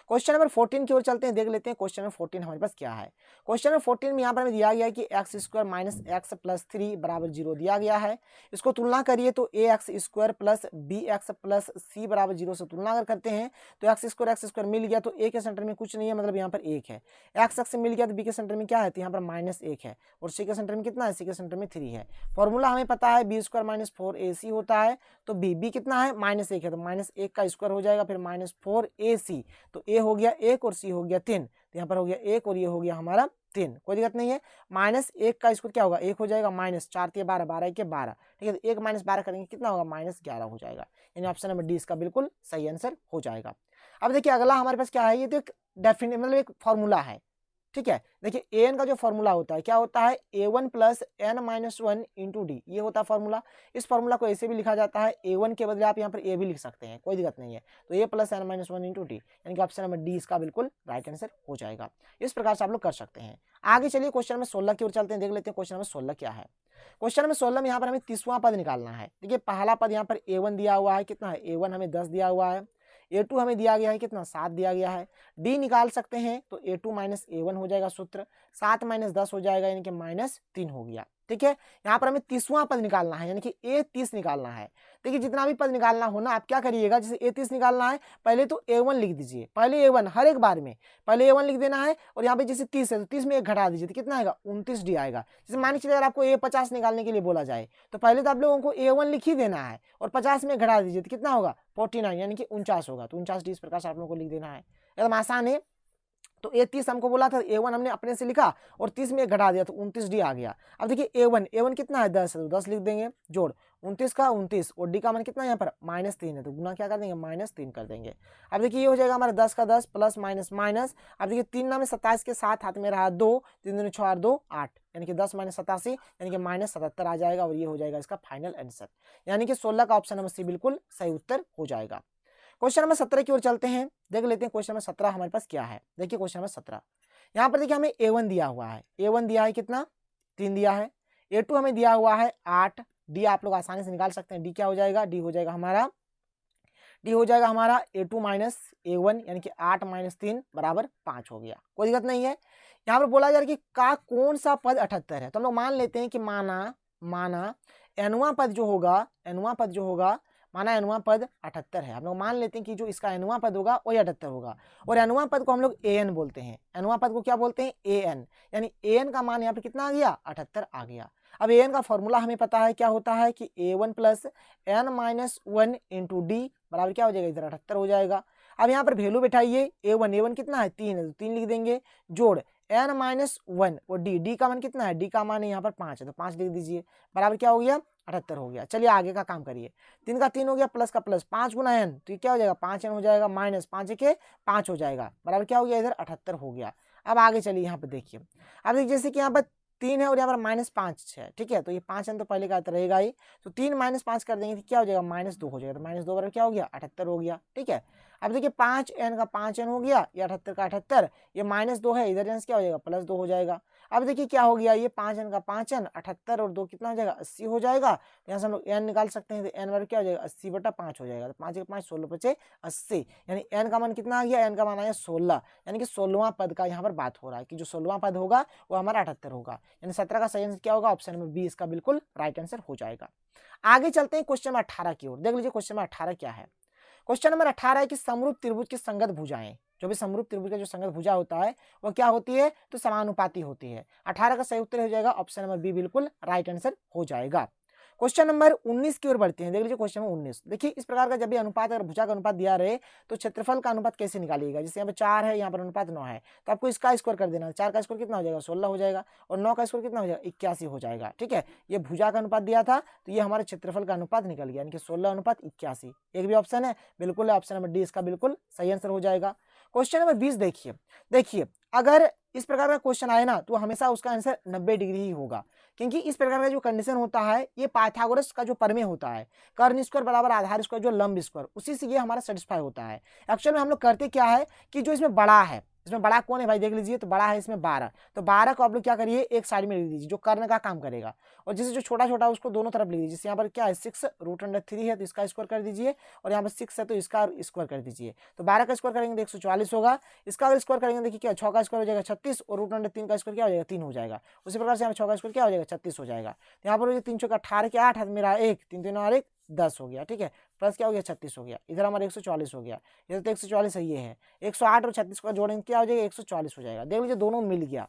क्वेश्चन नंबर 14 की ओर चलते हैं, देख लेते हैं क्वेश्चन नंबर 14 हमारे पास क्या है। क्वेश्चन नंबर 14 में यहाँ पर हमें दिया गया है कि x square minus x plus 3 बराबर 0 दिया गया है। इसको तुलना करिए तो A X square plus B X plus C बराबर 0 से तुलना अगर करते हैं तो एक्स स्क्वायर मिल गया तो ए के सेंटर में कुछ नहीं है, मतलब यहाँ पर 1 है। एक्स एक्स मिल गया तो बी के सेंटर में क्या है, तो यहाँ पर माइनस 1 है, और सी के सेंटर में कितना है, सी के सेंटर में 3 है। फॉर्मूला हमें पता है बी स्क्वायर माइनस 4ac होता है, तो बी कितना है, माइनस 1 है, तो माइनस 1 का स्क्वायर हो जाएगा, फिर माइनस 4ac, तो ए हो गया 1 और सी हो गया 3, तो यहाँ पर हो गया 1 और ये हो गया हमारा 3, कोई दिक्कत नहीं है। माइनस 1 का स्क्वायर क्या होगा, 1 हो जाएगा, माइनस 4 × 12 12 के 12, ठीक है, तो 1 माइनस 12 करेंगे कितना होगा, माइनस 11 हो जाएगा, यानी ऑप्शन नंबर डी इसका बिल्कुल सही आंसर हो जाएगा। अब देखिए अगला हमारे पास क्या है, ये तो एक डेफिनेट मतलब एक फॉर्मूला है, ठीक है। देखिए an का जो फॉर्मूला होता है क्या होता है, a1 plus n minus 1 into D, ये होता है फॉर्मूला। इस फॉर्मूला को ऐसे भी लिखा जाता है, a1 के बदले आप यहाँ पर a भी लिख सकते हैं, कोई दिक्कत नहीं है, तो a plus n minus 1 into D, यानी कि ऑप्शन नंबर डी इसका बिल्कुल राइट आंसर हो जाएगा। इस प्रकार से आप लोग कर सकते हैं। आगे चलिए क्वेश्चन नंबर 16 की ओर चलते हैं, देख लेते हैं क्वेश्चन नंबर 16 क्या है। क्वेश्चन नंबर 16 में यहाँ पर हमें 30वां पद निकालना है। देखिए पहला पद यहाँ पर a1 दिया हुआ है, कितना है, a1 हमें 10 दिया हुआ है, a2 हमें दिया गया है कितना, 7 दिया गया है। d निकाल सकते हैं तो a2 माइनस a1 हो जाएगा सूत्र, 7 माइनस 10 हो जाएगा, यानी कि माइनस 3 हो गया, ठीक है। यहाँ पर हमें 30वां पद निकालना है, यानी कि a30 निकालना है। देखिए जितना भी पद निकालना हो ना आप क्या करिएगा, जैसे a30 निकालना है पहले तो a1 लिख दीजिए, पहले a1 हर एक बार में पहले a1 लिख देना है, और यहाँ पे जैसे 30 है तो 30 में 1 घटा दीजिए तो कितना आएगा, 29d आएगा। जैसे मान के चलिए अगर आपको a50 निकालने के लिए बोला जाए तो पहले तो आप लोगों को a1 लिख ही देना है और 50 में घटा दीजिए तो कितना होगा, 49, यानी कि 49 होगा, तो 49d इस प्रकार से आप लोगों को लिख देना है, एकदम आसान है। तो a30 हमको बोला था, a1 हमने अपने से लिखा और 30 में 1 घटा दिया तो 29d आ गया। अब देखिए a1 कितना है, 10 है, तो 10 लिख देंगे, जोड़ 29 का 29, और d का मान कितना है यहाँ पर -3 है, तो गुना क्या कर देंगे, -3 कर देंगे। अब देखिए ये हो जाएगा हमारा 10 का 10 प्लस माइनस माइनस, अब देखिए 3 में 27 के साथ हाथ में रहा 2, 3 दूनी 6 और 2 8, यानी कि 10 माइनस 87 यानी कि -77 आ जाएगा, और ये हो जाएगा इसका फाइनल आंसर, यानी कि 16 का ऑप्शन नंबर सी बिल्कुल सही उत्तर हो जाएगा। क्वेश्चन नंबर 17 की ओर चलते हैं, देख लेते हैं क्वेश्चन नंबर 17 हमारे पास क्या है। देखिए क्वेश्चन नंबर 17 यहाँ पर देखिए हमें a1 दिया हुआ है, a1 दिया है कितना, 3 दिया है, a2 हमें दिया हुआ है 8, d आप लोग आसानी से निकाल सकते हैं, d क्या हो जाएगा, d हो जाएगा हमारा a2 माइनस a1, यानी कि 8 माइनस 3 बराबर 5 हो गया, कोई दिक्कत नहीं है। यहाँ पर बोला जा रहा है कि का कौन सा पद 78 है, तो हम लोग मान लेते हैं कि माना nवां पद जो होगा माना nवां पद 78 है, हम लोग मान लेते हैं कि जो इसका nवां पद होगा वही 78 होगा, और nवां पद को हम लोग an बोलते हैं, nवां पद को क्या बोलते हैं, an, यानी an का मान यहाँ पे कितना आ गया, 78 आ गया। अब an का फॉर्मूला हमें पता है क्या होता है कि a1 plus n minus 1 into D बराबर क्या हो जाएगा, इधर 78 हो जाएगा। अब यहाँ पर वैल्यू बैठाइए, a1 कितना है, 3 है, तो 3 लिख देंगे, जोड़ n माइनस 1 और d का मान कितना है, d का मान यहाँ पर 5 है, तो 5 लिख दीजिए, बराबर क्या हो गया, 78 हो गया। चलिए आगे का काम करिए, 3 का 3 हो गया, प्लस का प्लस, 5 गुना n, तो ये क्या हो जाएगा, 5n हो जाएगा, माइनस 5 के 5 हो जाएगा, बराबर क्या हो गया, इधर 78 हो गया। अब आगे चलिए यहाँ पे देखिए, अब जैसे कि यहाँ पर 3 है और यहाँ पर -5 है, ठीक है। तो ये 5 n तो पहले का रहेगा ही, तो 3 -5 कर देंगे तो क्या हो जाएगा, -2 हो जाएगा। तो -2 बराबर क्या हो गया, 78 हो गया, ठीक है। अब देखिए 5n का 5n हो गया, ये 78 का 78, ये -2 है, इधर क्या हो जाएगा, +2 हो जाएगा। अब देखिए क्या हो गया, ये 5n का 5n 78 और 2 कितना हो जाएगा, 80 हो जाएगा। तो यहाँ से हम लोग n निकाल सकते हैं, तो n बराबर क्या हो जाएगा, 80/5 हो जाएगा। तो 5 के 5 16 बचे 80, यानी n का मान कितना आ गया, n का मान आया 16, यानी कि 16वां पद का यहाँ पर बात हो रहा है कि जो 16वां पद होगा वो हमारा 78 होगा, यानी 17 का सही आंसर क्या होगा, ऑप्शन नंबर बी इसका बिल्कुल राइट आंसर हो जाएगा। आगे चलते हैं क्वेश्चन नंबर 18 की ओर। देख लीजिए क्वेश्चन नंबर 18 क्या है। क्वेश्चन नंबर 18 है कि समरूप त्रिभुज की संगत भुजाएं, जो भी समरूप त्रिभुज का जो संगत भुजा होता है वो क्या होती है, तो समानुपाती होती है। 18 का सही उत्तर हो जाएगा ऑप्शन नंबर बी बिल्कुल राइट आंसर हो जाएगा। क्वेश्चन नंबर 19 की ओर बढ़ते हैं। देख लीजिए क्वेश्चन नंबर 19। देखिए इस प्रकार का जब भी अनुपात अगर भुजा का अनुपात दिया रहे तो क्षेत्रफल का अनुपात कैसे निकालिएगा। जैसे यहाँ पर 4 है, यहाँ पर अनुपात 9 है, तो आपको इसका स्क्वायर कर देना। 4 का स्क्वायर कितना हो जाएगा, 16 हो जाएगा, और 9 का स्क्वायर कितना हो जाएगा, 81 हो जाएगा, ठीक है। ये भुजा का अनुपात दिया था तो ये हमारे क्षेत्रफल का अनुपात निकल गया, यानी कि 16:81। एक भी ऑप्शन है, बिल्कुल ऑप्शन नंबर डी इसका बिल्कुल सही आंसर हो जाएगा। क्वेश्चन नंबर 20 देखिए अगर इस प्रकार का क्वेश्चन आए ना तो हमेशा उसका आंसर 90 डिग्री ही होगा, क्योंकि इस प्रकार का जो कंडीशन होता है ये पाइथागोरस का जो प्रमेय होता है, कर्ण स्क्वायर बराबर आधार स्क्वायर जो लंब स्क्वायर, उसी से ये हमारा सेटिस्फाई होता है। एक्चुअल में हम लोग करते क्या है कि जो इसमें बड़ा है, इसमें बड़ा कौन है भाई, देख लीजिए, तो बड़ा है इसमें 12, तो 12 को आप लोग क्या करिए एक साइड में लिख दीजिए जो कर्ण का काम करेगा, और जैसे जो छोटा छोटा उसको दोनों तरफ लिख दीजिए। जैसे यहाँ पर क्या है 6√3 है तो इसका स्क्वायर कर दीजिए, और यहाँ पर 6 है तो इसका स्क्वायर कर दीजिए। तो 12 का स्क्वायर करेंगे तो 144 होगा, इसका अगर स्क्वायर करेंगे देखिए क्या 6 का स्क्वायर हो जाएगा 36, और √3 का स्क्वायर क्या हो जाएगा 3 हो जाएगा। उसी प्रकार से यहाँ 6 का स्क्वायर क्या हो जाएगा 36 हो जाएगा। तो यहाँ पर 3 का 18 के 8 मेरा 1 3 3 और 1 10 हो गया, ठीक है, प्लस क्या हो गया 36 हो गया, इधर हमारा 144 हो गया, इधर तो 144 है, ये है 108 और 36 का जोड़ेंगे क्या हो जाएगा 144 हो जाएगा। देख लीजिए दोनों मिल गया,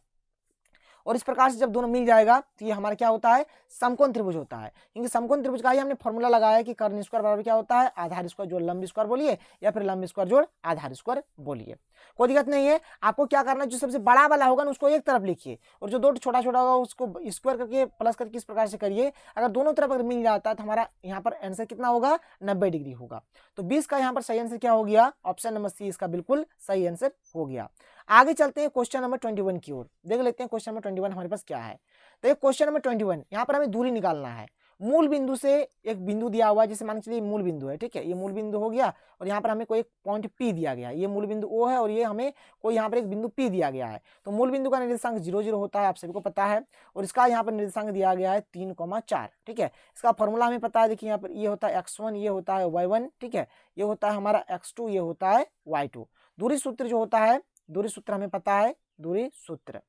और इस प्रकार से जब दोनों मिल जाएगा तो ये हमारा क्या होता है, समकोण त्रिभुज होता है। क्योंकि समकोण त्रिभुज का ही हमने फॉर्मूला लगाया कि कर्ण स्क्वायर बराबर क्या होता है, आधार स्क्वायर जोड़ लंब स्क्वायर बोलिए, या फिर लंब स्क्वायर जोड़ आधार स्क्वायर बोलिए, कोई दिक्कत नहीं है। आपको क्या करना है, जो सबसे बड़ा वाला होगा ना उसको एक तरफ लिखिए, और जो दो छोटा छोटा होगा उसको स्क्वायर करके प्लस करके इस प्रकार से करिए। अगर दोनों तरफ अगर मिल जाता है तो हमारा यहाँ पर आंसर कितना होगा, 90 डिग्री होगा। तो 20 का यहाँ पर सही आंसर क्या हो गया, ऑप्शन नंबर सी इसका बिल्कुल सही आंसर हो गया। आगे चलते हैं क्वेश्चन नंबर 21 की ओर। देख लेते हैं क्वेश्चन नंबर 21 हमारे पास क्या है। तो क्वेश्चन नंबर 21 यहाँ पर हमें दूरी निकालना है। मूल बिंदु से एक बिंदु दिया हुआ है, जैसे मान के चलिए मूल बिंदु है, ठीक है, ये मूल बिंदु हो गया, और यहाँ पर हमें कोई एक पॉइंट P दिया गया है, ये मूल बिंदु O है, और ये हमें कोई यहाँ पर एक बिंदु P दिया गया है। तो मूल बिंदु का निर्देशांक 0 0 होता है, आप सभी को पता है, और इसका यहाँ पर निर्देशांक दिया गया है 3,4, ठीक है। इसका फॉर्मूला हमें पता है, देखिए यहाँ पर ये होता है x1, ये होता है y1, ठीक है, ये होता है हमारा x2, ये होता है y2। दूरी सूत्र जो होता है, दूरी सूत्र हमें पता है, दूरी सूत्र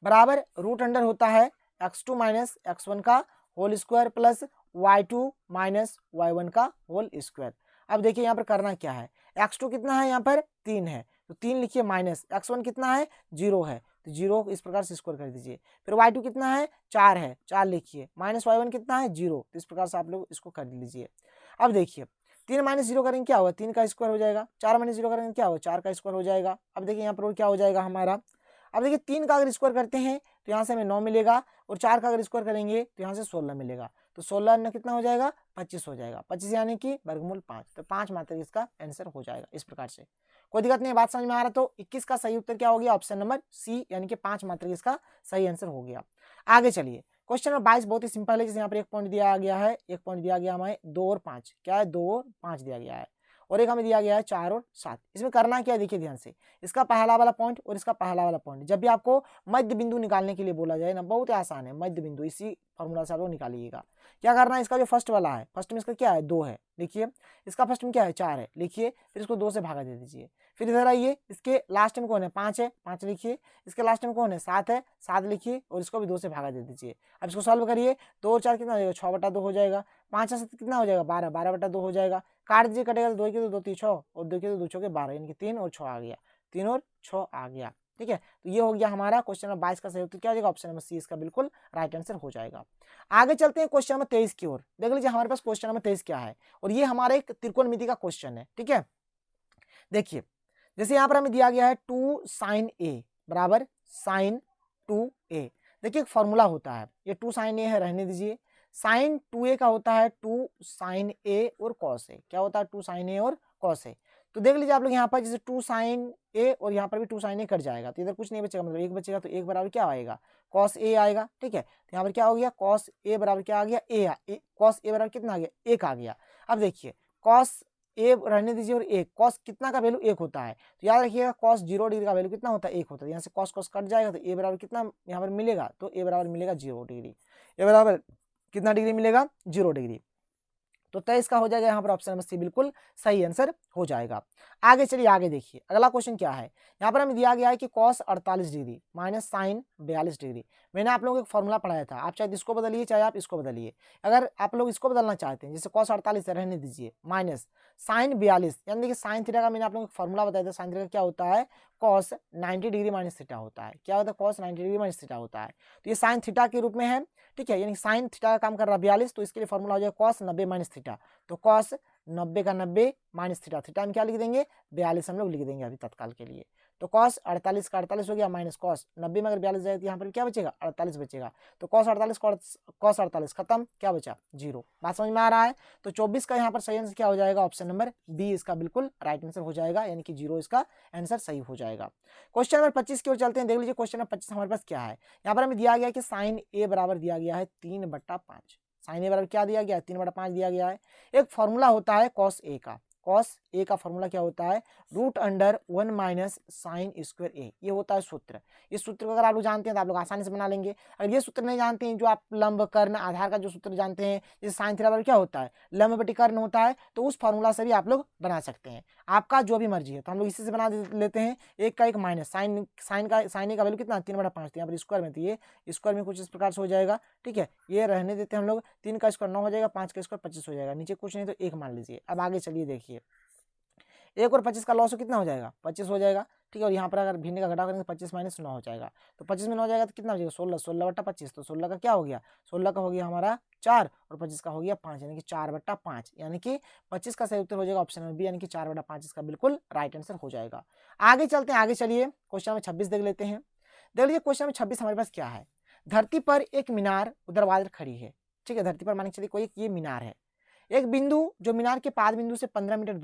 बराबर रूट अंडर होता है x2 माइनस x1 का whole square plus y2 minus y1 का होल स्क्वायर। अब देखिए यहाँ पर करना क्या है, x2 कितना है, यहाँ पर 3 है तो 3 लिखिए, माइनस x1 कितना है 0 है तो 0 इस प्रकार से स्क्वायर कर दीजिए। फिर y2 कितना है 4 है, 4 लिखिए, माइनस y1 कितना है 0, तो इस प्रकार से आप लोग इसको कर लीजिए। अब देखिए 3 माइनस 0 करेंगे क्या होगा, 3 का स्क्वायर हो जाएगा, 4 माइनस 0 करेंगे क्या होगा, 4 का स्क्वायर हो जाएगा। अब देखिए यहाँ पर क्या हो जाएगा हमारा, अब देखिए 3 का अगर स्क्वायर करते हैं तो यहाँ से हमें 9 मिलेगा, और 4 का अगर स्क्वायर करेंगे तो यहाँ से 16 मिलेगा, तो 16 न कितना हो जाएगा 25 हो जाएगा, 25 यानी कि वर्गमूल 5, तो 5 मात्रा इसका आंसर हो जाएगा। इस प्रकार से कोई दिक्कत नहीं, बात समझ में आ रहा। तो 21 का सही उत्तर क्या हो गया, ऑप्शन नंबर सी, यानी कि 5 मात्रा इसका सही आंसर हो गया। आगे चलिए क्वेश्चन नंबर 22 बहुत ही सिंपल है। जैसे यहाँ पर एक पॉइंट दिया गया है, एक पॉइंट दिया गया हमें 2 और 5, क्या है 2 और 5 दिया गया है, और एक हमें दिया गया है 4 और 7। इसमें करना क्या है, देखिए ध्यान से, इसका पहला वाला पॉइंट और इसका पहला वाला पॉइंट, जब भी आपको मध्य बिंदु निकालने के लिए बोला जाए ना, बहुत ही आसान है, मध्य बिंदु इसी फॉर्मूला से आप लोग निकालिएगा। क्या करना है, इसका जो फर्स्ट वाला है, फर्स्ट में इसका क्या है 2 है, लिखिए, इसका फर्स्ट में क्या है 4 है, लिखिए, फिर इसको 2 से भागा दे दीजिए। फिर इधर आइए, इसके लास्ट में कौन है 5 है, 5 लिखिए, इसके लास्ट में कौन है 7 है, 7 लिखिए, और इसको भी 2 से भागा दे दीजिए। अब इसको सॉल्व करिए, 2 और 4 कितना हो जाएगा 6/2 हो जाएगा, 5 और 7 कितना हो जाएगा 12, 12/2 हो जाएगा। काट दीजिए, कटेगा तो 2 की 2 3 6, और 2 की 2 6 के 12, यानी कि 3 और 6 आ गया, 3 और 6 आ गया, ठीक है। तो ये हो गया हमारा क्वेश्चन नंबर 22 का सही उत्तर क्या हो जाएगा, ऑप्शन नंबर सी इसका बिल्कुल राइट आंसर हो जाएगा। आगे चलते हैं क्वेश्चन नंबर 23 की ओर। देख लीजिए हमारे पास क्वेश्चन नंबर 23 क्या है, और ये हमारा एक त्रिकोणमिति का क्वेश्चन है, ठीक है। देखिए जैसे यहाँ पर हमें दिया गया है 2 sin a बराबर sin 2a। देखिए एक फॉर्मूला होता है, ये 2 sin a है, रहने दीजिए। sin 2a का होता है 2 sin a और cos a, क्या होता है 2 sin a और cos a। तो देख लीजिए आप लोग यहाँ पर जैसे 2 sin a और यहाँ पर भी 2 sin a कट जाएगा, तो इधर कुछ नहीं बचेगा, मतलब 1 बचेगा, तो 1 बराबर क्या आएगा cos a आएगा। ठीक है, तो यहाँ पर क्या हो गया cos a बराबर क्या आ गया cos a बराबर कितना आ गया 1 आ गया। अब देखिए cos a रहने दीजिए और 1, cos कितना का वैल्यू 1 होता है, तो याद रखिएगा cos 0 डिग्री का वैल्यू कितना होता है 1 होता है, यहाँ से cos cos कट जाएगा, तो a बराबर कितना यहाँ पर मिलेगा, तो a बराबर मिलेगा 0 डिग्री। a बराबर कितना डिग्री मिलेगा 0 डिग्री। तो 23 का हो जाएगा यहाँ पर ऑप्शन नंबर सी बिल्कुल सही आंसर हो जाएगा। आगे चलिए, आगे देखिए अगला क्वेश्चन क्या है। यहाँ पर हमें दिया गया है कि cos 48 degree minus sine 42 degree. मैंने आप लोगों को एक फॉर्मूला पढ़ाया था, आप चाहे इसको बदलिए चाहे आप इसको बदलिए। अगर आप लोग इसको बदलना चाहते हैं, जैसे cos 48 रहने दीजिए माइनस साइन 42, यानी देखिए साइन थीटा का मैंने आप लोगों को फॉर्मूला बताया था, साइन थीटा क्या होता है cos 90 डिग्री माइनस थीटा होता है। क्या होता है cos 90 डिग्री माइनस थीटा होता है, तो ये साइन थीटा के रूप में है। ठीक है, यानी साइन थीटा का काम कर रहा है 42, तो इसके लिए फॉर्मूला हो जाएगा cos 90 माइनस थीटा, तो cos 90 का 90 माइनस थीटा, थीटा में क्या लिख देंगे 42 हम लोग लिख देंगे अभी तत्काल के लिए। तो cos 48 का 48 हो गया माइनस cos 90 में अगर 42 जाए तो यहाँ पर क्या बचेगा 48 बचेगा, तो cos 48 खत्म, क्या बचा 0। बात समझ में आ रहा है। तो 24 का यहाँ पर सही आंसर क्या हो जाएगा ऑप्शन नंबर बी इसका बिल्कुल राइट आंसर हो जाएगा, यानी कि 0 इसका आंसर सही हो जाएगा। क्वेश्चन नंबर 25 की ओर चलते हैं। देख लीजिए क्वेश्चन नंबर 25 हमारे पास क्या है। यहाँ पर हमें दिया गया है कि साइन a बराबर दिया गया है 3/5। साइन ए बराबर क्या दिया गया है 3/5 दिया गया है। एक फॉर्मूला होता है cos a का, cos a का फॉर्मूला क्या होता है √1 माइनस साइन स्क्वायर a, ये होता है सूत्र। इस सूत्र को अगर आप लोग जानते हैं तो आप लोग आसानी से बना लेंगे। अगर ये सूत्र नहीं जानते हैं, जो आप लंब कर्ण आधार का जो सूत्र जानते हैं, जैसे साइन थीटा बराबर क्या होता है लंब बटी कर्ण होता है, तो उस फॉर्मूला से भी आप लोग बना सकते हैं, आपका जो भी मर्जी है। तो हम लोग इसी से बना लेते हैं। एक का एक माइनस साइन ए का वैल्यू कितना 3/5, यहाँ पर स्क्वायर में, तो ये स्क्वायर में कुछ इस प्रकार से हो जाएगा। ठीक है, ये रहने देते हैं हम लोग, 3 का स्क्वायर 9 हो जाएगा, 5 का स्क्वायर 25 हो जाएगा, नीचे कुछ नहीं तो 1 मान लीजिए। अब आगे चलिए देखिए 1 और 25 का लॉस हो कितना हो जाएगा 25 हो जाएगा। ठीक है, और यहाँ पर अगर भिन्न का घटाव करेंगे तो 25 माइनस 9 हो जाएगा, तो 25 में 9 हो जाएगा तो कितना हो जाएगा 16, 16/25, तो 16 का क्या हो गया 16 का हो गया हमारा 4 और 25 का हो गया 5, यानी कि 4/5, यानी कि 25 का सही उत्तर हो जाएगा ऑप्शन नंबर बी, यानी कि 4/5 इसका बिल्कुल राइट आंसर हो जाएगा। आगे चलते हैं, आगे चलिए क्वेश्चन नंबर 26 देख लेते हैं। देख लीजिए क्वेश्चन नंबर 26 हमारे पास क्या है। धरती पर एक मीनार ऊर्ध्वाधर खड़ी है। ठीक है, धरती पर मान के चलिए कोई ये मीनार है। एक बिंदु जो मीनार के पाद बिंदु से 15 मीटर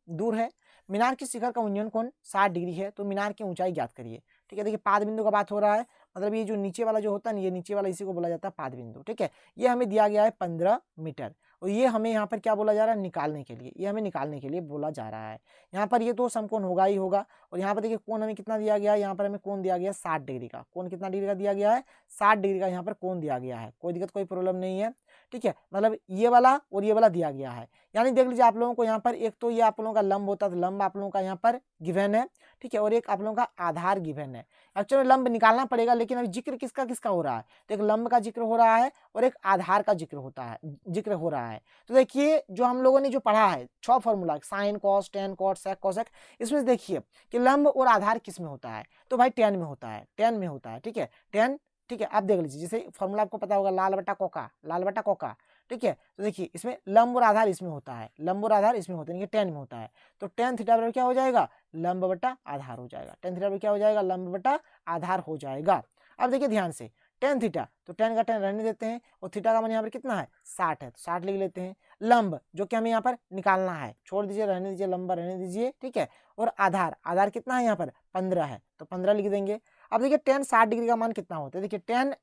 दूर है। मीनार के शिखर का उन्नयन कोण 60 डिग्री है, तो मीनार की ऊंचाई ज्ञात करिए। ठीक है, देखिए पाद बिंदु का बात हो रहा है, मतलब ये जो नीचे वाला जो होता है ना, ये नीचे वाला इसी को बोला जाता है पाद बिंदु। ठीक है, ये हमें दिया गया है 15 मीटर, और ये हमें यहाँ पर क्या बोला जा रहा है निकालने के लिए, ये हमें निकालने के लिए बोला जा रहा है। यहाँ पर ये तो समकोण होगा ही होगा, और यहाँ पर देखिए कोण हमें कितना दिया गया है, यहाँ पर हमें कोण दिया गया है 60 डिग्री का। कोण कितना डिग्री का दिया गया है 60 डिग्री का यहाँ पर कोण दिया गया है, कोई दिक्कत कोई प्रॉब्लम नहीं है। ठीक है, मतलब ये वाला और ये वाला दिया गया है, यानी देख लीजिए आप लोगों को यहाँ पर एक तो ये आप लोगों का लंब होता है, तो लंब आप लोगों का यहाँ पर गिवन है। ठीक है, और एक आप लोगों का आधार गिवन है। एक्चुअली लंब निकालना पड़ेगा, लेकिन अभी जिक्र किसका किसका हो रहा है, तो एक लंब का जिक्र हो रहा है और एक आधार का जिक्र हो रहा है। तो देखिए जो हम लोगों ने जो पढ़ा है 6 formula sine cos tan cot sec cosec, इसमें से देखिए कि लंब और आधार किस में होता है, तो भाई टेन में होता है, टेन में होता है। ठीक है, टेन। ठीक है, आप देख लीजिए जैसे फॉर्मूला आपको पता होगा लाल बटा कोका। ठीक है, तो देखिए इसमें लंब और आधार इसमें होता है, लंब और आधार इसमें होता है, टेन में होता है, तो टेन थीटा बराबर क्या हो जाएगा लंब बटा आधार हो जाएगा। टेन थीटा बराबर क्या हो जाएगा लंब बटा आधार हो जाएगा। अब देखिए ध्यान से टेन थीटा, तो टेन का टेन रहने देते हैं, और थीटा का मान यहाँ पर कितना है 60 है, तो 60 लिख लेते हैं। लंब जो कि हमें यहाँ पर निकालना है, छोड़ दीजिए रहने दीजिए, लंबा रहने दीजिए। ठीक है, और आधार कितना है यहाँ पर 15 है, तो 15 लिख देंगे। अब देखिए टेन 60 डिग्री का मान कितना होता है, देखिए टेन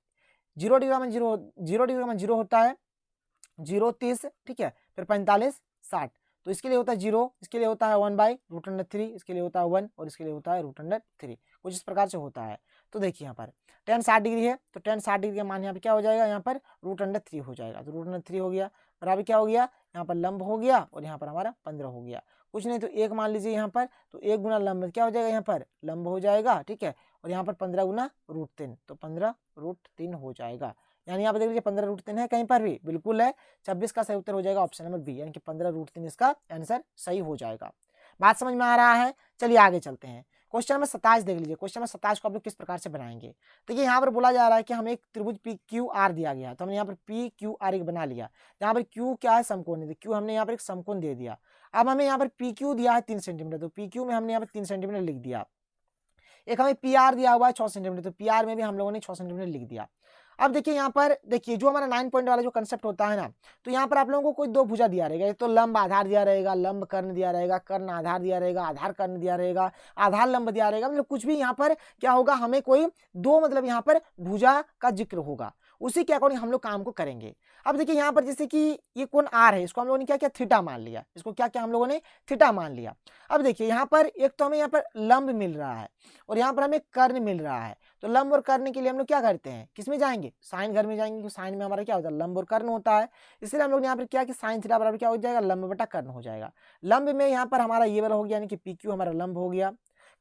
0 डिग्री का मान 0 डिग्री का मान 0 होता है, 0 30। ठीक है, फिर 45 60, तो इसके लिए होता है 0, इसके लिए होता है 1/√3, इसके लिए होता है 1 और इसके लिए होता है √3, कुछ इस प्रकार से होता है। तो देखिए यहाँ पर टेन 60 डिग्री है, तो टेन 60 डिग्री का मान यहाँ पर क्या हो जाएगा यहाँ पर √3 हो जाएगा, तो √3 हो गया बराबर क्या हो गया यहाँ पर लंब हो गया, और यहाँ पर हमारा 15 हो गया। कुछ नहीं तो 1 मान लीजिए यहाँ पर, तो 1 गुना लंब क्या हो जाएगा यहाँ पर लंब हो जाएगा। ठीक है, और यहाँ पर 15 गुना √3, तो 15√3 हो जाएगा। यानी यहाँ पर देख लीजिए 15√3 है कहीं पर भी, बिल्कुल है। 26 का सही उत्तर हो जाएगा ऑप्शन नंबर बी, यानी कि 15√3 इसका आंसर सही हो जाएगा। बात समझ में आ रहा है। चलिए आगे चलते हैं। क्वेश्चन नंबर 27 देख लीजिए। क्वेश्चन नंबर 27 को आप लोग किस प्रकार से बनाएंगे, देखिए यहाँ पर बोला जा रहा है कि हमें एक त्रिभुज पी क्यू आर दिया गया, तो हमने यहाँ पर पी क्यू आर एक बना लिया। यहाँ पर क्यू क्या है समकोण है, क्यू हमने यहाँ पर एक समकोण दे दिया। अब हमें यहाँ पर पी क्यू दिया है 3 सेंटीमीटर, तो पी क्यू में हमने यहाँ पर 3 सेंटीमीटर लिख दिया। एक हमें पी आर दिया हुआ है 6 सेंटीमीटर, तो पी आर में भी हम लोगों ने 6 सेंटीमीटर लिख दिया। अब देखिए यहाँ पर देखिए जो हमारा 9 पॉइंट वाला जो कंसेप्ट होता है ना, तो यहाँ पर आप लोगों को कोई दो भुजा दिया रहेगा, एक तो लंब आधार दिया रहेगा, लंब कर्ण दिया रहेगा, कर्ण आधार दिया रहेगा, आधार कर्ण दिया रहेगा, आधार लंब दिया रहेगा, मतलब कुछ भी यहाँ पर क्या होगा, हमें कोई दो मतलब यहाँ पर भुजा का जिक्र होगा, उसी के अकॉर्डिंग हम लोग काम को करेंगे। अब देखिए यहाँ पर जैसे कि ये कोण आर है, इसको हम लोगों ने क्या किया, थीटा मान लिया, इसको क्या किया हम लोगों ने, थीटा मान लिया। अब देखिए यहाँ पर एक तो हमें यहाँ पर लंब मिल रहा है और यहाँ पर हमें कर्ण मिल रहा है, तो लंब और कर्ण के लिए हम लोग क्या करते हैं, किसमें जाएंगे, साइन घर में जाएंगे, क्योंकि साइन में हमारा क्या होता है, लंब और कर्ण होता है, इसलिए हम लोग ने यहाँ पर क्या कि साइन थीटा बराबर क्या हो जाएगा, लंब बटा कर्ण हो जाएगा। लंब में यहाँ पर हमारा ये वाला हो गया, यानी कि पी क्यू हमारा लंब हो गया,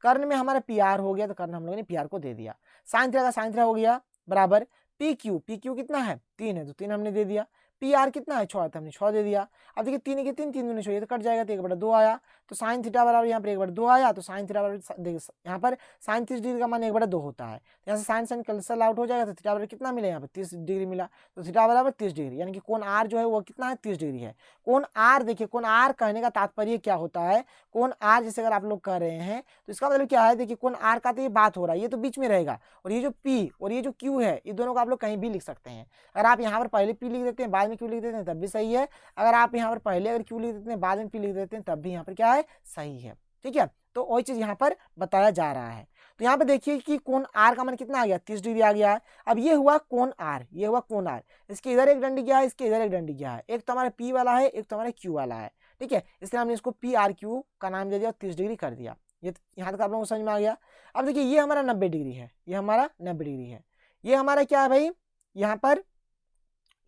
कर्ण में हमारा पी आर हो गया, तो कर्ण हम लोगों ने पी आर को दे दिया, साइन थीटा का साइन थीटा हो गया बराबर पी क्यू कितना है 3 है, तो 3 हमने दे दिया, पी आर कितना है 6 है, तो हमने 6 दे दिया। अब देखिए 3 के 3 3 दूनी 6, ये तो कट जाएगा, तो 1/2 आया, तो साइन थीटा बराबर यहाँ पर 1/2 आया, तो साइन थीटा बराबर देखिए यहाँ पर साइन 30 डिग्री का मान 1/2 होता है, तो यहाँ से साइन साइन कैंसल आउट हो जाएगा, तो थीटा बराबर कितना मिला, यहाँ पर 30 डिग्री मिला, तो थीटा बराबर 30 डिग्री, यानी कि कोण आर जो है वो कितना है 30 डिग्री है। कोण आर देखिए, कोण आर कहने का तात्पर्य क्या होता है, कोण आर जैसे अगर आप लोग कह रहे हैं तो इसका मतलब क्या है, देखिए कोण आर का तो ये बात हो रहा है, ये तो बीच में रहेगा, और ये जो पी और ये जो क्यू है, ये दोनों को आप लोग कहीं भी लिख सकते हैं। अगर आप यहाँ पर पहले पी लिख देते हैं, बाद में क्यू लिख देते हैं, तब भी सही है। अगर आप यहाँ पर पहले अगर क्यू लिख देते हैं, बाद में पी लिख देते हैं, तब भी यहाँ पर क्या है, सही है। ठीक है, तो वही चीज यहाँ पर बताया जा रहा है। तो यहाँ पे देखिए कि कोण आर का मान कितना आ गया, 30 डिग्री आ गया है। अब ये हुआ कोण आर, ये हुआ कोण आर, इसके इधर एक डंडी गया है, इसके इधर एक डंडी गया है, एक तो हमारा पी वाला है, एक तो हमारा क्यू वाला है। ठीक है, इसलिए हमने इसको पी आर क्यू का नाम दे दिया, 30 डिग्री कर दिया। ये यहाँ तक आप लोगों को समझ में आ गया। अब देखिए ये हमारा 90 डिग्री है, ये हमारा 90 डिग्री है, ये हमारा क्या है भाई, यहाँ पर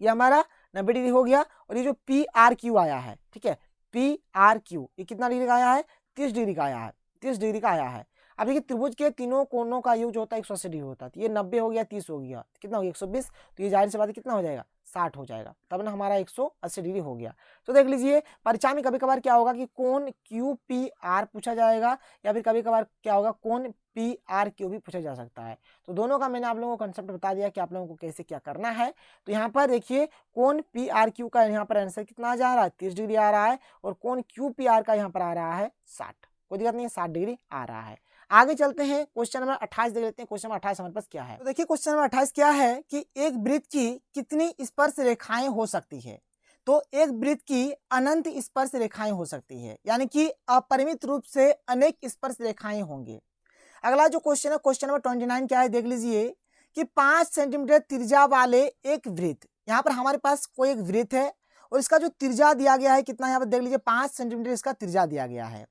ये हमारा 90 डिग्री हो गया, और ये जो पी आर क्यू आया है, ठीक है, पी आर क्यू ये कितना डिग्री का आया है, 30 डिग्री का आया है, 30 डिग्री का आया है। अब देखिए त्रिभुज के तीनों कोणों का योग जो होता है 180 डिग्री होता है, तो ये 90 हो गया, 30 हो गया, कितना हो गया 120, तो ये जाहिर सी बात है कितना हो जाएगा 60 हो जाएगा, तब ना हमारा 180 डिग्री हो गया। तो देख लीजिए परीक्षा में कभी कभार क्या होगा कि कोण क्यू पी आर पूछा जाएगा, या फिर कभी कभार क्या होगा कोण पी आर क्यू भी पूछा जा सकता है। तो दोनों का मैंने आप लोगों को कंसेप्ट बता दिया कि आप लोगों को कैसे क्या करना है। तो यहाँ पर देखिए कोण पी आर क्यू का यहाँ पर आंसर कितना जा रहा है, 30 डिग्री आ रहा है, और कोण क्यू पी आर का यहाँ पर आ रहा है 60, कोई दिक्कत नहीं है, 60 डिग्री आ रहा है। आगे चलते हैं, क्वेश्चन नंबर 28 देख लेते हैं। क्वेश्चन नंबर 28 हमारे पास क्या है, तो देखिए क्वेश्चन नंबर 28 क्या है कि एक वृत्त की कितनी स्पर्श रेखाएं हो सकती है। तो एक वृत्त की अनंत स्पर्श रेखाएं हो सकती है, यानी कि अपरिमित रूप से अनेक स्पर्श रेखाएं होंगे। अगला जो क्वेश्चन है, क्वेश्चन नंबर 29 क्या है, देख लीजिए कि 5 सेंटीमीटर त्रिज्या वाले एक वृत्त, यहाँ पर हमारे पास कोई एक वृत्त है और इसका जो त्रिज्या दिया गया है कितना, यहाँ पर देख लीजिए 5 सेंटीमीटर इसका त्रिज्या दिया गया है,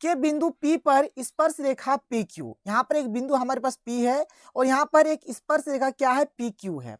के बिंदु P पर स्पर्श रेखा PQ, यहाँ पर एक बिंदु हमारे पास P है और यहाँ पर एक स्पर्श रेखा क्या है PQ है।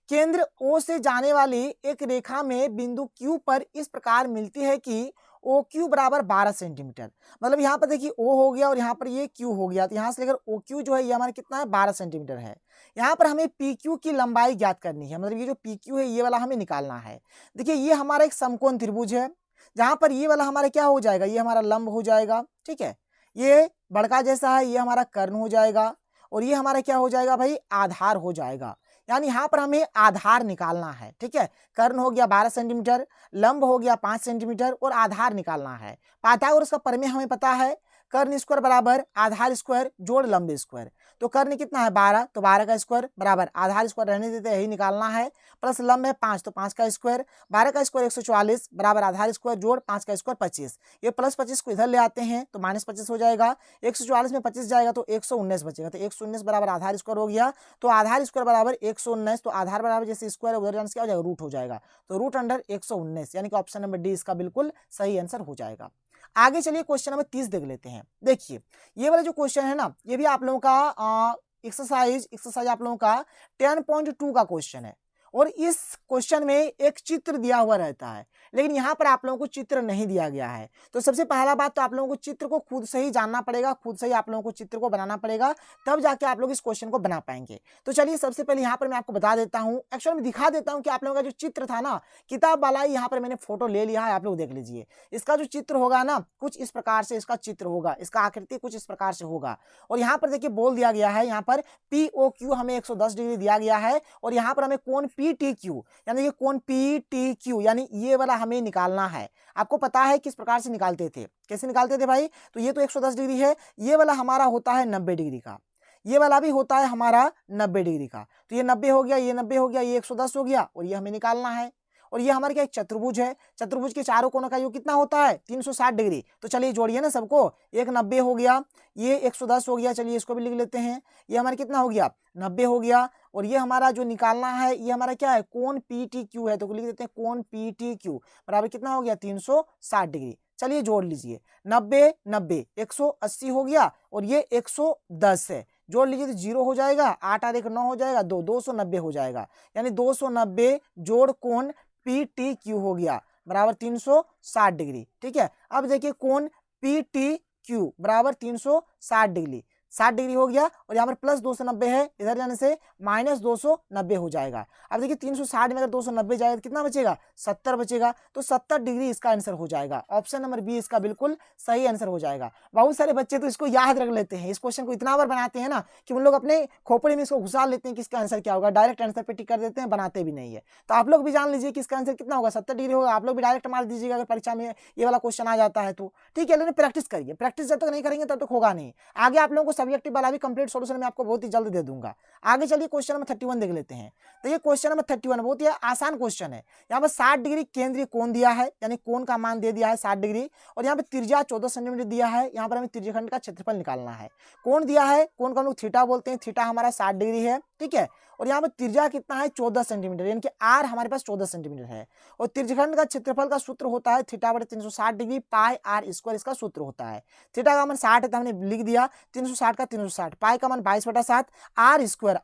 केंद्र O से जाने वाली एक रेखा में बिंदु Q पर इस प्रकार मिलती है कि OQ बराबर 12 सेंटीमीटर, मतलब यहाँ पर देखिए O हो गया और यहाँ पर ये Q हो गया, तो यहाँ से लेकर OQ जो है ये हमारा कितना है 12 सेंटीमीटर है। यहाँ पर हमें PQ की लंबाई ज्ञात करनी है, मतलब ये जो PQ है ये वाला हमें निकालना है। देखिए ये हमारा एक समकोण त्रिभुज है, जहां पर ये वाला हमारा क्या हो जाएगा, ये हमारा लंब हो जाएगा, ठीक है, ये बड़का जैसा है, ये हमारा कर्ण हो जाएगा, और ये हमारा क्या हो जाएगा भाई आधार हो जाएगा। यानी यहाँ पर हमें आधार निकालना है, ठीक है, कर्ण हो गया 12 सेंटीमीटर, लंब हो गया 5 सेंटीमीटर और आधार निकालना है। पाइथागोरस का प्रमेय हमें पता है, कर्ण स्क्वायर बराबर आधार स्क्वायर जोड़ लंब स्क्वायर, तो कर्ण कितना है 12, तो 12 का स्क्वायर बराबर आधार स्क्वायर रहने देते यही निकालना है, प्लस लंब है 5, तो 5 का स्क्वायर, 12 का स्क्वायर 144 बराबर आधार स्क्वायर जोड़ 5 का स्क्वायर 25, ये प्लस 25 को इधर ले आते हैं तो माइनस 25 हो जाएगा, 144 में 25 जाएगा तो 119 बचेगा, तो 119 बराबर आधार स्क्वायर हो गया, तो आधार स्क्वायर बराबर 119, तो आधार बराबर जैसे स्क्वायर उधर जाने से क्या हो जाएगा रूट हो जाएगा, तो रूट अंडर 119, यानी कि ऑप्शन नंबर डी इसका बिल्कुल सही आंसर हो जाएगा। आगे चलिए क्वेश्चन नंबर 30 देख लेते हैं। देखिए ये वाला जो क्वेश्चन है ना, ये भी आप लोगों का एक्सरसाइज आप लोगों का 10.2 का क्वेश्चन है, और इस क्वेश्चन में एक चित्र दिया हुआ रहता है, लेकिन यहाँ पर आप लोगों को चित्र नहीं दिया गया है। तो सबसे पहला बात तो आप लोगों को चित्र को खुद से ही जानना पड़ेगा, खुद से ही आप लोगों को चित्र को बनाना पड़ेगा, तब जाके आप लोग इस क्वेश्चन को बना पाएंगे। तो चलिए सबसे पहले यहाँ पर मैं आपको बता देता हूँ, एक्चुअली में दिखा देता हूँ कि आप लोगों का जो चित्र था ना, किताब वाला ही यहाँ पर मैंने फोटो ले लिया है, आप लोग देख लीजिए। इसका जो चित्र होगा ना कुछ इस प्रकार से इसका चित्र होगा, इसका आकृति कुछ इस प्रकार से होगा, और यहाँ पर देखिए बोल दिया गया है, यहाँ पर POQ हमें 110 डिग्री दिया गया है, और यहाँ पर हमें कोण PTQ यानी कि कोण PTQ यानी ये वाला हमें निकालना है। आपको पता है किस प्रकार से निकालते थे, कैसे निकालते थे भाई, तो ये तो 110 डिग्री है, ये वाला हमारा होता है 90 डिग्री का, ये वाला भी होता है हमारा 90 डिग्री का। तो ये 90 हो गया, ये 90 हो गया, ये 110 हो गया और ये हमें निकालना है। और ये हमारे क्या एक चतुर्भुज है, चतुर्भुज के चारों कोनों का योग कितना होता है 360 डिग्री। तो चलिए जोड़िए ना सबको, एक 90 हो गया, ये 110 हो गया, चलिए इसको भी लिख लेते हैं। ये हमारा कितना हो गया 90 हो गया। और ये हमारा जो निकालना है ये हमारा क्या है कोण PTQ है, तो लिख देते हैं कोण PTQ बराबर कितना हो गया 360 डिग्री। चलिए जोड़ लीजिए 90 90 180 हो गया और ये 110 है, जोड़ लीजिए तो 0 हो जाएगा, 8 और 1 9 हो जाएगा, 290 हो जाएगा। यानी 290 जोड़ कोण PTQ हो गया बराबर 360 डिग्री। ठीक है, अब देखिए कोण PTQ बराबर 360 डिग्री, 60 डिग्री हो गया और यहाँ पर प्लस 290 है, इधर जाने से माइनस 290 हो जाएगा। अब देखिए 360 में अगर 290 जाएगा तो कितना बचेगा 70 बचेगा, तो 70 डिग्री इसका आंसर हो जाएगा। ऑप्शन नंबर बी इसका बिल्कुल सही आंसर हो जाएगा। बहुत सारे बच्चे तो इसको याद रख लेते हैं, इस क्वेश्चन को इतना बार बनाते हैं ना कि उन लोग अपने खोपड़ी में इसको घुसा लेते हैं कि इसका आंसर क्या होगा, डायरेक्ट आंसर पे टिक कर देते हैं, बनाते भी नहीं है। तो आप लोग भी जान लीजिए कि इसका आंसर कितना होगा 70 डिग्री होगा। आप लोग भी डायरेक्ट मार दीजिएगा अगर परीक्षा में ये वाला क्वेश्चन आ जाता है तो। ठीक है, लेकिन प्रैक्टिस करिए, प्रैक्टिस जब तक नहीं करेंगे तब तक होगा नहीं। आगे आप लोगों को सब्जेक्टिव वाला भी कंप्लीट सॉल्यूशन मैं आपको बहुत ही जल्द दे दूंगा। आगे चलिए क्वेश्चन नंबर 31 देख लेते हैं। तो ये क्वेश्चन नंबर 31 बहुत ही आसान क्वेश्चन है। यहाँ पर 60 डिग्री केंद्रीय कोण दिया है, यानी कोण का मान दे दिया है 60 डिग्री, और यहाँ पे त्रिज्या 14 सेंटीमीटर दिया है। यहाँ पर हमें त्रिज्यखंड का क्षेत्रफल निकालना है। कोण दिया है, कोण को हम लोग थीटा बोलते हैं, थीटा हमारा 60 डिग्री है। ठीक है, और यहाँ पर त्रिज्या कितना है 14 सेंटीमीटर, यानी कि आर हमारे पास 14 सेंटीमीटर है। और त्रिज्यखंड का क्षेत्रफल का सूत्र होता है थीटा बटे 360 डिग्री पाई आर स्क्वायर, इसका सूत्र होता है। थीटा का मान 60 है तो हमने लिख दिया 360 का 360, पाई का मान 22/7, आर स्क्वायर,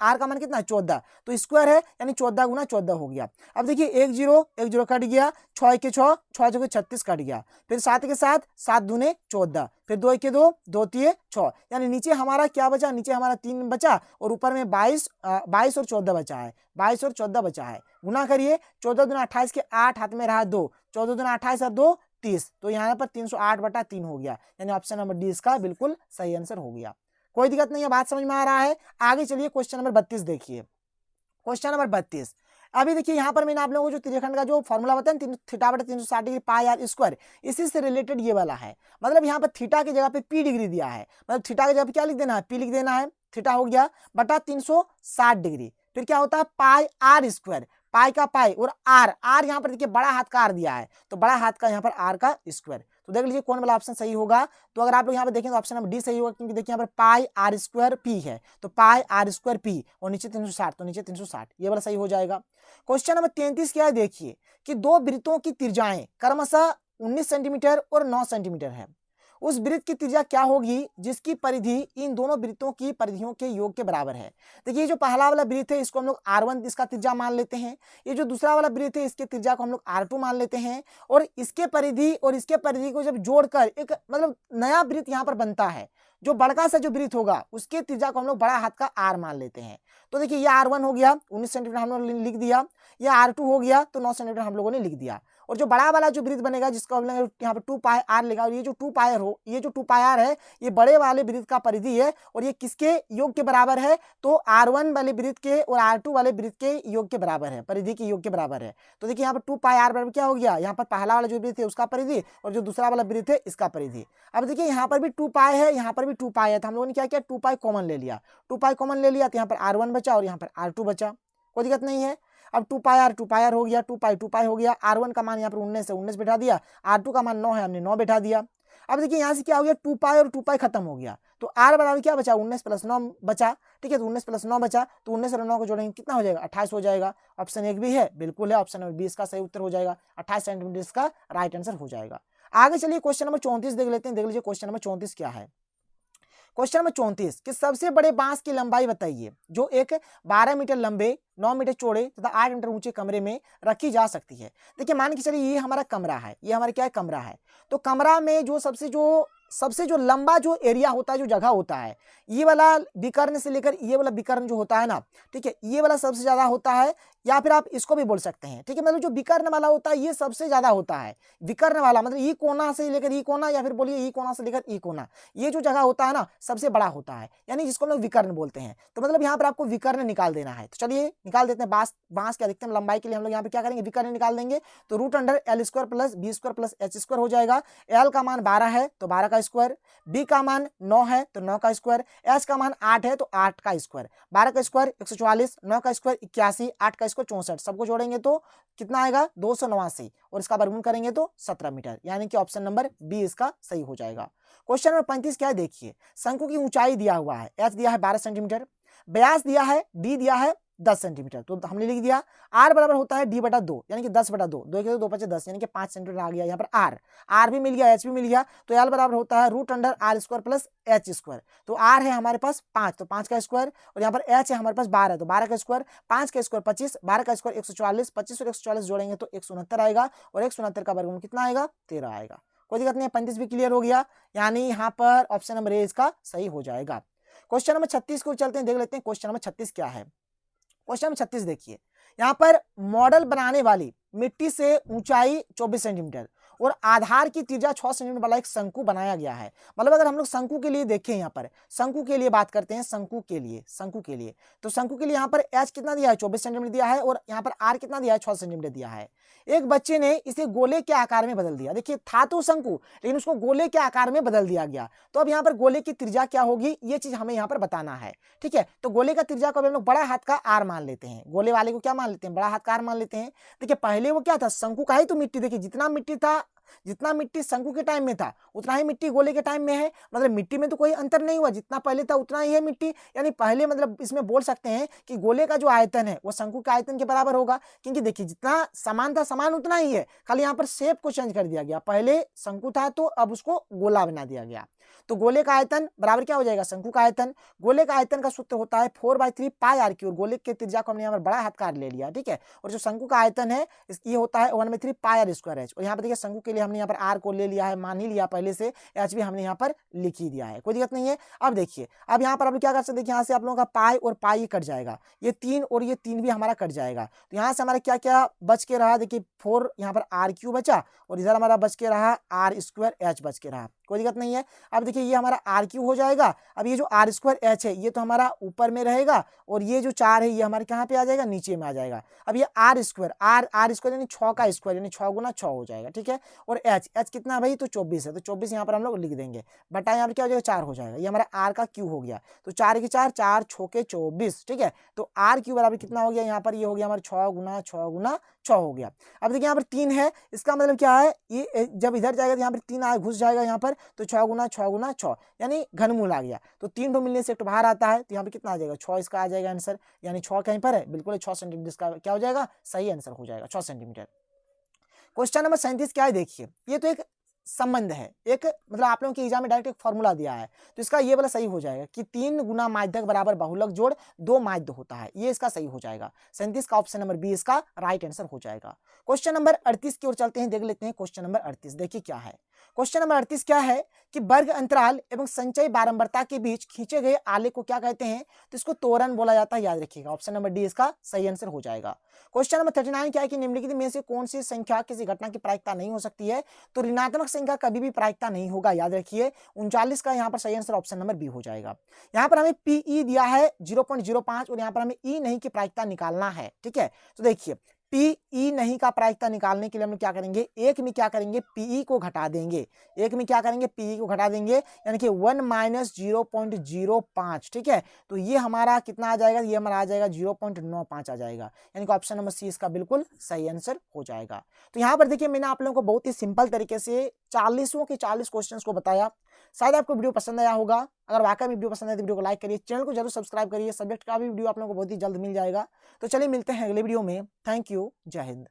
आर का मान कितना 14, तो स्क्वायर है यानी 14 गुना 14 हो गया। अब देखिए 1 0 कट गया, 6 के 6 6 जगह 36 कट गया, फिर 7 के 7 7 दूने 14, फिर 2 के 2 2 3 6, यानी नीचे हमारा क्या बचा, नीचे हमारा 3 बचा और ऊपर में 22 और 14 बचा है, 22 और 14 बचा है। गुना करिए, 14 दूना 28 के 8, हाथ में रहा 2, 14 दूना 28 और 2 30, तो यहाँ पर 308/3 हो गया, यानी ऑप्शन नंबर डी इसका बिल्कुल सही आंसर हो गया। कोई दिक्कत नहीं है, बात समझ में आ रहा है। आगे चलिए क्वेश्चन नंबर 32 देखिए। क्वेश्चन नंबर 32 अभी देखिए यहाँ पर मैंने आप लोगों को जो त्रिज्यखंड का जो फॉर्मूला बताया थीटा बटे 360 डिग्री पाई आर स्क्वायर, इसी से रिलेटेड ये वाला है। मतलब यहाँ पर थीटा की जगह पे पी डिग्री दिया है, मतलब थीटा की जगह पे क्या लिख देना है पी लिख देना है, थीटा हो गया बटा 360 डिग्री, फिर क्या होता है पाई आर स्क्वायर, पाई का पाई और आर यहाँ पर देखिए बड़ा हाथ का आर दिया है, तो बड़ा हाथ का यहाँ पर आर का स्क्वायर। तो देख लीजिए कौन वाला ऑप्शन सही होगा। तो अगर आप लोग यहाँ पे देखें तो ऑप्शन नंबर डी सही होगा, क्योंकि देखिए यहाँ पर पाई आर स्क्वायर पी है, तो पाई आर स्क्वायर पी और नीचे 360, तो नीचे 360 ये वाला सही हो जाएगा। क्वेश्चन नंबर 33 क्या है देखिए कि दो वृत्तों की त्रिज्याएं क्रमशः 19 सेंटीमीटर और 9 सेंटीमीटर है। उस वृत्त की त्रिज्या क्या होगी जिसकी परिधि इन दोनों वृत्तों की परिधियों के योग के बराबर है। देखिए जो पहला वाला वृत्त है इसको हम लोग R1 इसका त्रिज्या मान लेते हैं, ये जो दूसरा वाला वृत्त है इसके त्रिज्या को हम लोग R2 मान लेते हैं, और इसके परिधि और इसके परिधि को जब जोड़कर एक मतलब नया वृत्त यहाँ पर बनता है। जो बड़का सा जो वृत्त होगा उसके त्रिज्या को हम लोग बड़ा हाथ का R मान लेते हैं। तो देखिए ये R1 हो गया 19 सेंटीमीटर हम लोग लिख दिया, ये R2 हो गया तो 9 सेंटीमीटर हम लोगों ने लिख दिया, और जो बड़ा वाला जो वृत्त बनेगा जिसको हम लोग यहाँ पर 2 पाई आर लेगा, और ये जो 2 पाई आर है ये बड़े वाले वृत्त का परिधि है, और ये किसके योग के बराबर है, तो R1 वाले वृत्त के और R2 वाले वृत्त के योग के बराबर है, परिधि के योग के बराबर है। तो देखिए यहाँ पर 2 पाई आर बराबर क्या हो गया, यहाँ पर पहला वाला जो वृत्त है उसका परिधि और जो दूसरा वाला वृत्त है इसका परिधि। अब देखिए यहाँ पर भी 2 पाई है, यहाँ पर भी 2 पाई है, तो हम लोगों ने क्या किया 2 पाई कॉमन ले लिया, 2 पाई कॉमन ले लिया तो यहाँ पर R1 बचा और यहाँ पर R2 बचा, कोई दिक्कत नहीं है। अब 2 पाई आर हो गया, 2 पाई हो गया, R1 का मान यहाँ पर 19 से 19 बैठा दिया, R2 का मान 9 है हमने 9 बैठा दिया। अब देखिए यहाँ से क्या हो गया 2 पाई और 2 पाई खत्म हो गया, तो R बराबर क्या बचा 19 + 9 बचा। ठीक है, तो 19 + 9 बचा, तो 19 और 9 को जोड़ेंगे कितना हो जाएगा 28 हो जाएगा। ऑप्शन 1 भी है, बिल्कुल है, ऑप्शन नंबर 20 का सही उत्तर हो जाएगा, 28 सेंटीमीटर इसका राइट आंसर हो जाएगा। आगे चलिए क्वेश्चन नंबर 34 देख लेते हैं। देख लीजिए क्वेश्चन नंबर 34 क्या है। क्वेश्चन नंबर 34 कि सबसे बड़े बांस की लंबाई बताइए जो एक 12 मीटर लंबे 9 मीटर चौड़े तथा 8 मीटर ऊंचे कमरे में रखी जा सकती है। देखिए मान के चलिए ये हमारा कमरा है, ये हमारा क्या है कमरा है, तो कमरा में जो सबसे जो लंबा जो एरिया होता है, जो जगह होता है, ये वाला विकर्ण से लेकर ये वाला विकर्ण जो होता है ना, ठीक है, ये वाला सबसे ज्यादा होता है, या फिर आप इसको भी बोल सकते हैं। ठीक है, मतलब जो विकर्ण वाला होता है ये सबसे ज्यादा होता है, विकर्ण वाला मतलब ई कोना से लेकर ई कोना, या फिर बोलिए ई कोना से लेकर ई कोना, ये जो जगह होता है ना सबसे बड़ा होता है, यानी जिसको हम लोग विकर्ण बोलते हैं। तो मतलब यहाँ पर आपको विकर्ण निकाल देना है, तो चलिए निकाल देते हैं। बांस की अधिकतम लंबाई के लिए हम लोग यहाँ पे क्या करेंगे विकर्ण निकाल देंगे, तो √L² + B² + H² हो जाएगा। L का मान 12 है तो 12 का का स्क्वायर, बी का मान 9 है तो 9 का स्क्वायर, एच का मान 8 है तो 8 का स्क्वायर, 12 का स्क्वायर 144, 9 का स्क्वायर 81, 8 का स्क्वायर 64, सबको जोड़ेंगे तो कितना आएगा 289 और इसका वर्गमूल करेंगे तो 17 मीटर, यानी कि ऑप्शन नंबर बी इसका सही हो जाएगा। क्वेश्चन नंबर 35 क्या है देखिए, शंकु की ऊंचाई दिया हुआ है, एच दिया है 12 सेंटीमीटर, व्यास दिया है डी दिया है 10 सेंटीमीटर, तो हमने लिख दिया आर बराबर होता है डी बटा 2 यानी कि 10 बटा 2, 2 के 2 5 10 यानी कि 5 सेंटीमीटर आ गया यहाँ पर आर भी मिल गया, एच भी मिल गया, तो एल बराबर होता है root under R square plus H square, तो आर है हमारे पास 5 तो 5 का स्क्वायर और यहाँ पर एच है हमारे पास 12 तो 12 का स्क्वायर, 5 का स्क्वायर 25, 12 का स्क्वायर 144, 25 और 144 जोड़ेंगे तो 169 आएगा और 169 का वर्गमूल कितना आएगा 13 आएगा। कोई दिक्कत नहीं है, 35 भी क्लियर हो गया, यानी यहाँ पर ऑप्शन नंबर ए इसका सही हो जाएगा। क्वेश्चन नंबर 36 को चलते हैं, देख लेते हैं क्वेश्चन नंबर 36 क्या है। क्वेश्चन नंबर 36 देखिए, यहाँ पर मॉडल बनाने वाली मिट्टी से ऊंचाई 24 सेंटीमीटर और आधार की त्रिज्या 6 सेंटीमीटर वाला एक शंकु बनाया गया है। मतलब अगर हम लोग शंकु के लिए देखें, यहाँ पर शंकु के लिए बात करते हैं, शंकु के लिए तो शंकु के लिए यहाँ पर एच कितना दिया है 24 सेंटीमीटर दिया है और यहाँ पर आर कितना दिया है 6 सेंटीमीटर दिया है। एक बच्चे ने इसे गोले के आकार में बदल दिया, देखिए था तो शंकु लेकिन उसको गोले के आकार में बदल दिया गया, तो अब यहाँ पर गोले की त्रिज्या क्या होगी ये चीज हमें यहाँ पर बताना है। ठीक है, तो गोले का त्रिज्या को हम लोग बड़ा हाथ का आर मान लेते हैं, गोले वाले को क्या मान लेते हैं बड़ा हाथ का आर मान लेते हैं। देखिए पहले वो क्या था शंकु का ही तो मिट्टी, देखिए जितना मिट्टी शंकु के टाइम में था उतना ही मिट्टी गोले के टाइम में है, मतलब मिट्टी में तो कोई अंतर नहीं हुआ, जितना पहले था उतना ही है मिट्टी, यानी पहले मतलब इसमें बोल सकते हैं कि गोले का जो आयतन है वो शंकु के आयतन के बराबर होगा, क्योंकि देखिए जितना समान था समान उतना ही है, खाली यहाँ पर शेप को चेंज कर दिया गया, पहले शंकु था तो अब उसको गोला बना दिया गया। तो गोले का आयतन बराबर क्या हो जाएगा शंकु का आयतन, गोले का आयतन का सूत्र होता है 4/3 पाई आर क्यूब, गोले के त्रिज्या को हमने यहाँ पर बड़ा हाथ का आर ले लिया। ठीक है, और जो शंकु का आयतन है ये होता है 1/3 पाई आर स्क्वायर एच, और यहाँ पर देखिए शंकु के लिए हमने यहाँ पर आर को ले लिया है, मान ही लिया पहले से, एच भी हमने यहाँ पर लिख ही दिया है, कोई दिक्कत नहीं है। अब देखिए अब यहाँ पर आप क्या कर सकते हैं, यहाँ से आप लोगों का पाई और पाई कट जाएगा, ये 3 और ये 3 भी हमारा कट जाएगा, तो यहाँ से हमारा क्या क्या बच के रहा, देखिए 4 यहाँ पर आर क्यू बचा और इधर हमारा बच के रहा आर स्क्वायर एच बच के रहा, कोई दिक्कत नहीं है। अब देखिए ये हमारा आर क्यू हो जाएगा, अब ये जो आर स्क्वायर एच है ये तो हमारा ऊपर में रहेगा और ये जो 4 है ये हमारे कहाँ पे आ जाएगा नीचे में आ जाएगा। अब ये आर स्क्वायर यानी 6 का स्क्वायर यानी 6 गुना 6 हो जाएगा। ठीक है, और एच कितना भाई तो 24 है, तो 24 यहाँ पर हम लोग लिख देंगे, बटा यहाँ पर क्या हो जाएगा 4 हो जाएगा, ये हमारा आर का क्यू हो गया, तो 4 के 4 4 6 के 24। ठीक है, तो आर क्यू बराबर कितना हो गया यहाँ पर, ये हो गया हमारा 6 गुना 6 गुना 6 हो गया। अब देखिए यहाँ पर 3 है, इसका मतलब क्या है, ये जब इधर जाएगा तो यहाँ पर 3 घुस जाएगा यहाँ पर, तो 6 गुना 6 गुना 6 यानी घनमूल आ गया, तो 3 तो मिलने से एक तो बाहर आता है, तो यहाँ पे कितना आ जाएगा 6 इसका आ जाएगा आंसर, यानी 6 कहीं पर है बिल्कुल 6 सेंटीमीटर इसका क्या हो जाएगा सही आंसर हो जाएगा 6 सेंटीमीटर। क्वेश्चन नंबर 37 क्या है देखिए, ये तो एक संबंध है, एक मतलब आप लोगों के एग्जाम में डायरेक्ट एक फॉर्मूला दिया है, तो इसका ये वाला सही हो जाएगा कि 3 गुना माध्यक बराबर बहुलक जोड़ 2 माध्य होता है, ये इसका सही हो जाएगा। 37 का ऑप्शन नंबर बी इसका राइट आंसर हो जाएगा। क्वेश्चन नंबर 38 की ओर चलते हैं, देख लेते हैं क्वेश्चन नंबर 38। देखिए क्या है क्वेश्चन नंबर 38 क्या है कि वर्ग अंतराल एवं संचयी बारंबारता के बीच खींचे गए आलेख को क्या कहते हैं, तो इसको त्वरण बोला जाता है, याद रखिएगा ऑप्शन नंबर डी इसका सही आंसर हो जाएगा। क्वेश्चन नंबर 39 क्या है कि निम्नलिखित में से कौन सी संख्या किसी घटना की प्रायिकता नहीं हो सकती है, तो ऋणात्मक संख्या कभी भी प्रायिकता नहीं होगा, याद रखिए 39 का यहाँ पर सही आंसर ऑप्शन नंबर बी हो जाएगा। यहाँ पर हमें पीई दिया है 0.05 और यहाँ पर हमें ई नहीं की प्रायिकता निकालना है। ठीक है, तो देखिए पीई नहीं का प्रायिकता निकालने के लिए हम क्या करेंगे, एक में क्या करेंगे पीई को घटा देंगे, एक में क्या करेंगे पीई को घटा देंगे, यानी कि 1 माइनस 0.05। ठीक है, तो ये हमारा कितना आ जाएगा, ये हमारा आ जाएगा 0.95 आ जाएगा, यानी कि ऑप्शन नंबर सी इसका बिल्कुल सही आंसर हो जाएगा। तो यहाँ पर देखिए मैंने आप लोगों को बहुत ही सिंपल तरीके से 40 के 40 क्वेश्चंस को बताया, शायद आपको वीडियो पसंद आया होगा। अगर वाकई में वीडियो पसंद आए तो वीडियो को लाइक करिए, चैनल को जरूर सब्सक्राइब करिए, सब्जेक्ट का भी वीडियो आप लोगों को बहुत ही जल्द मिल जाएगा। तो चलिए मिलते हैं अगले वीडियो में, थैंक यू, जय हिंद।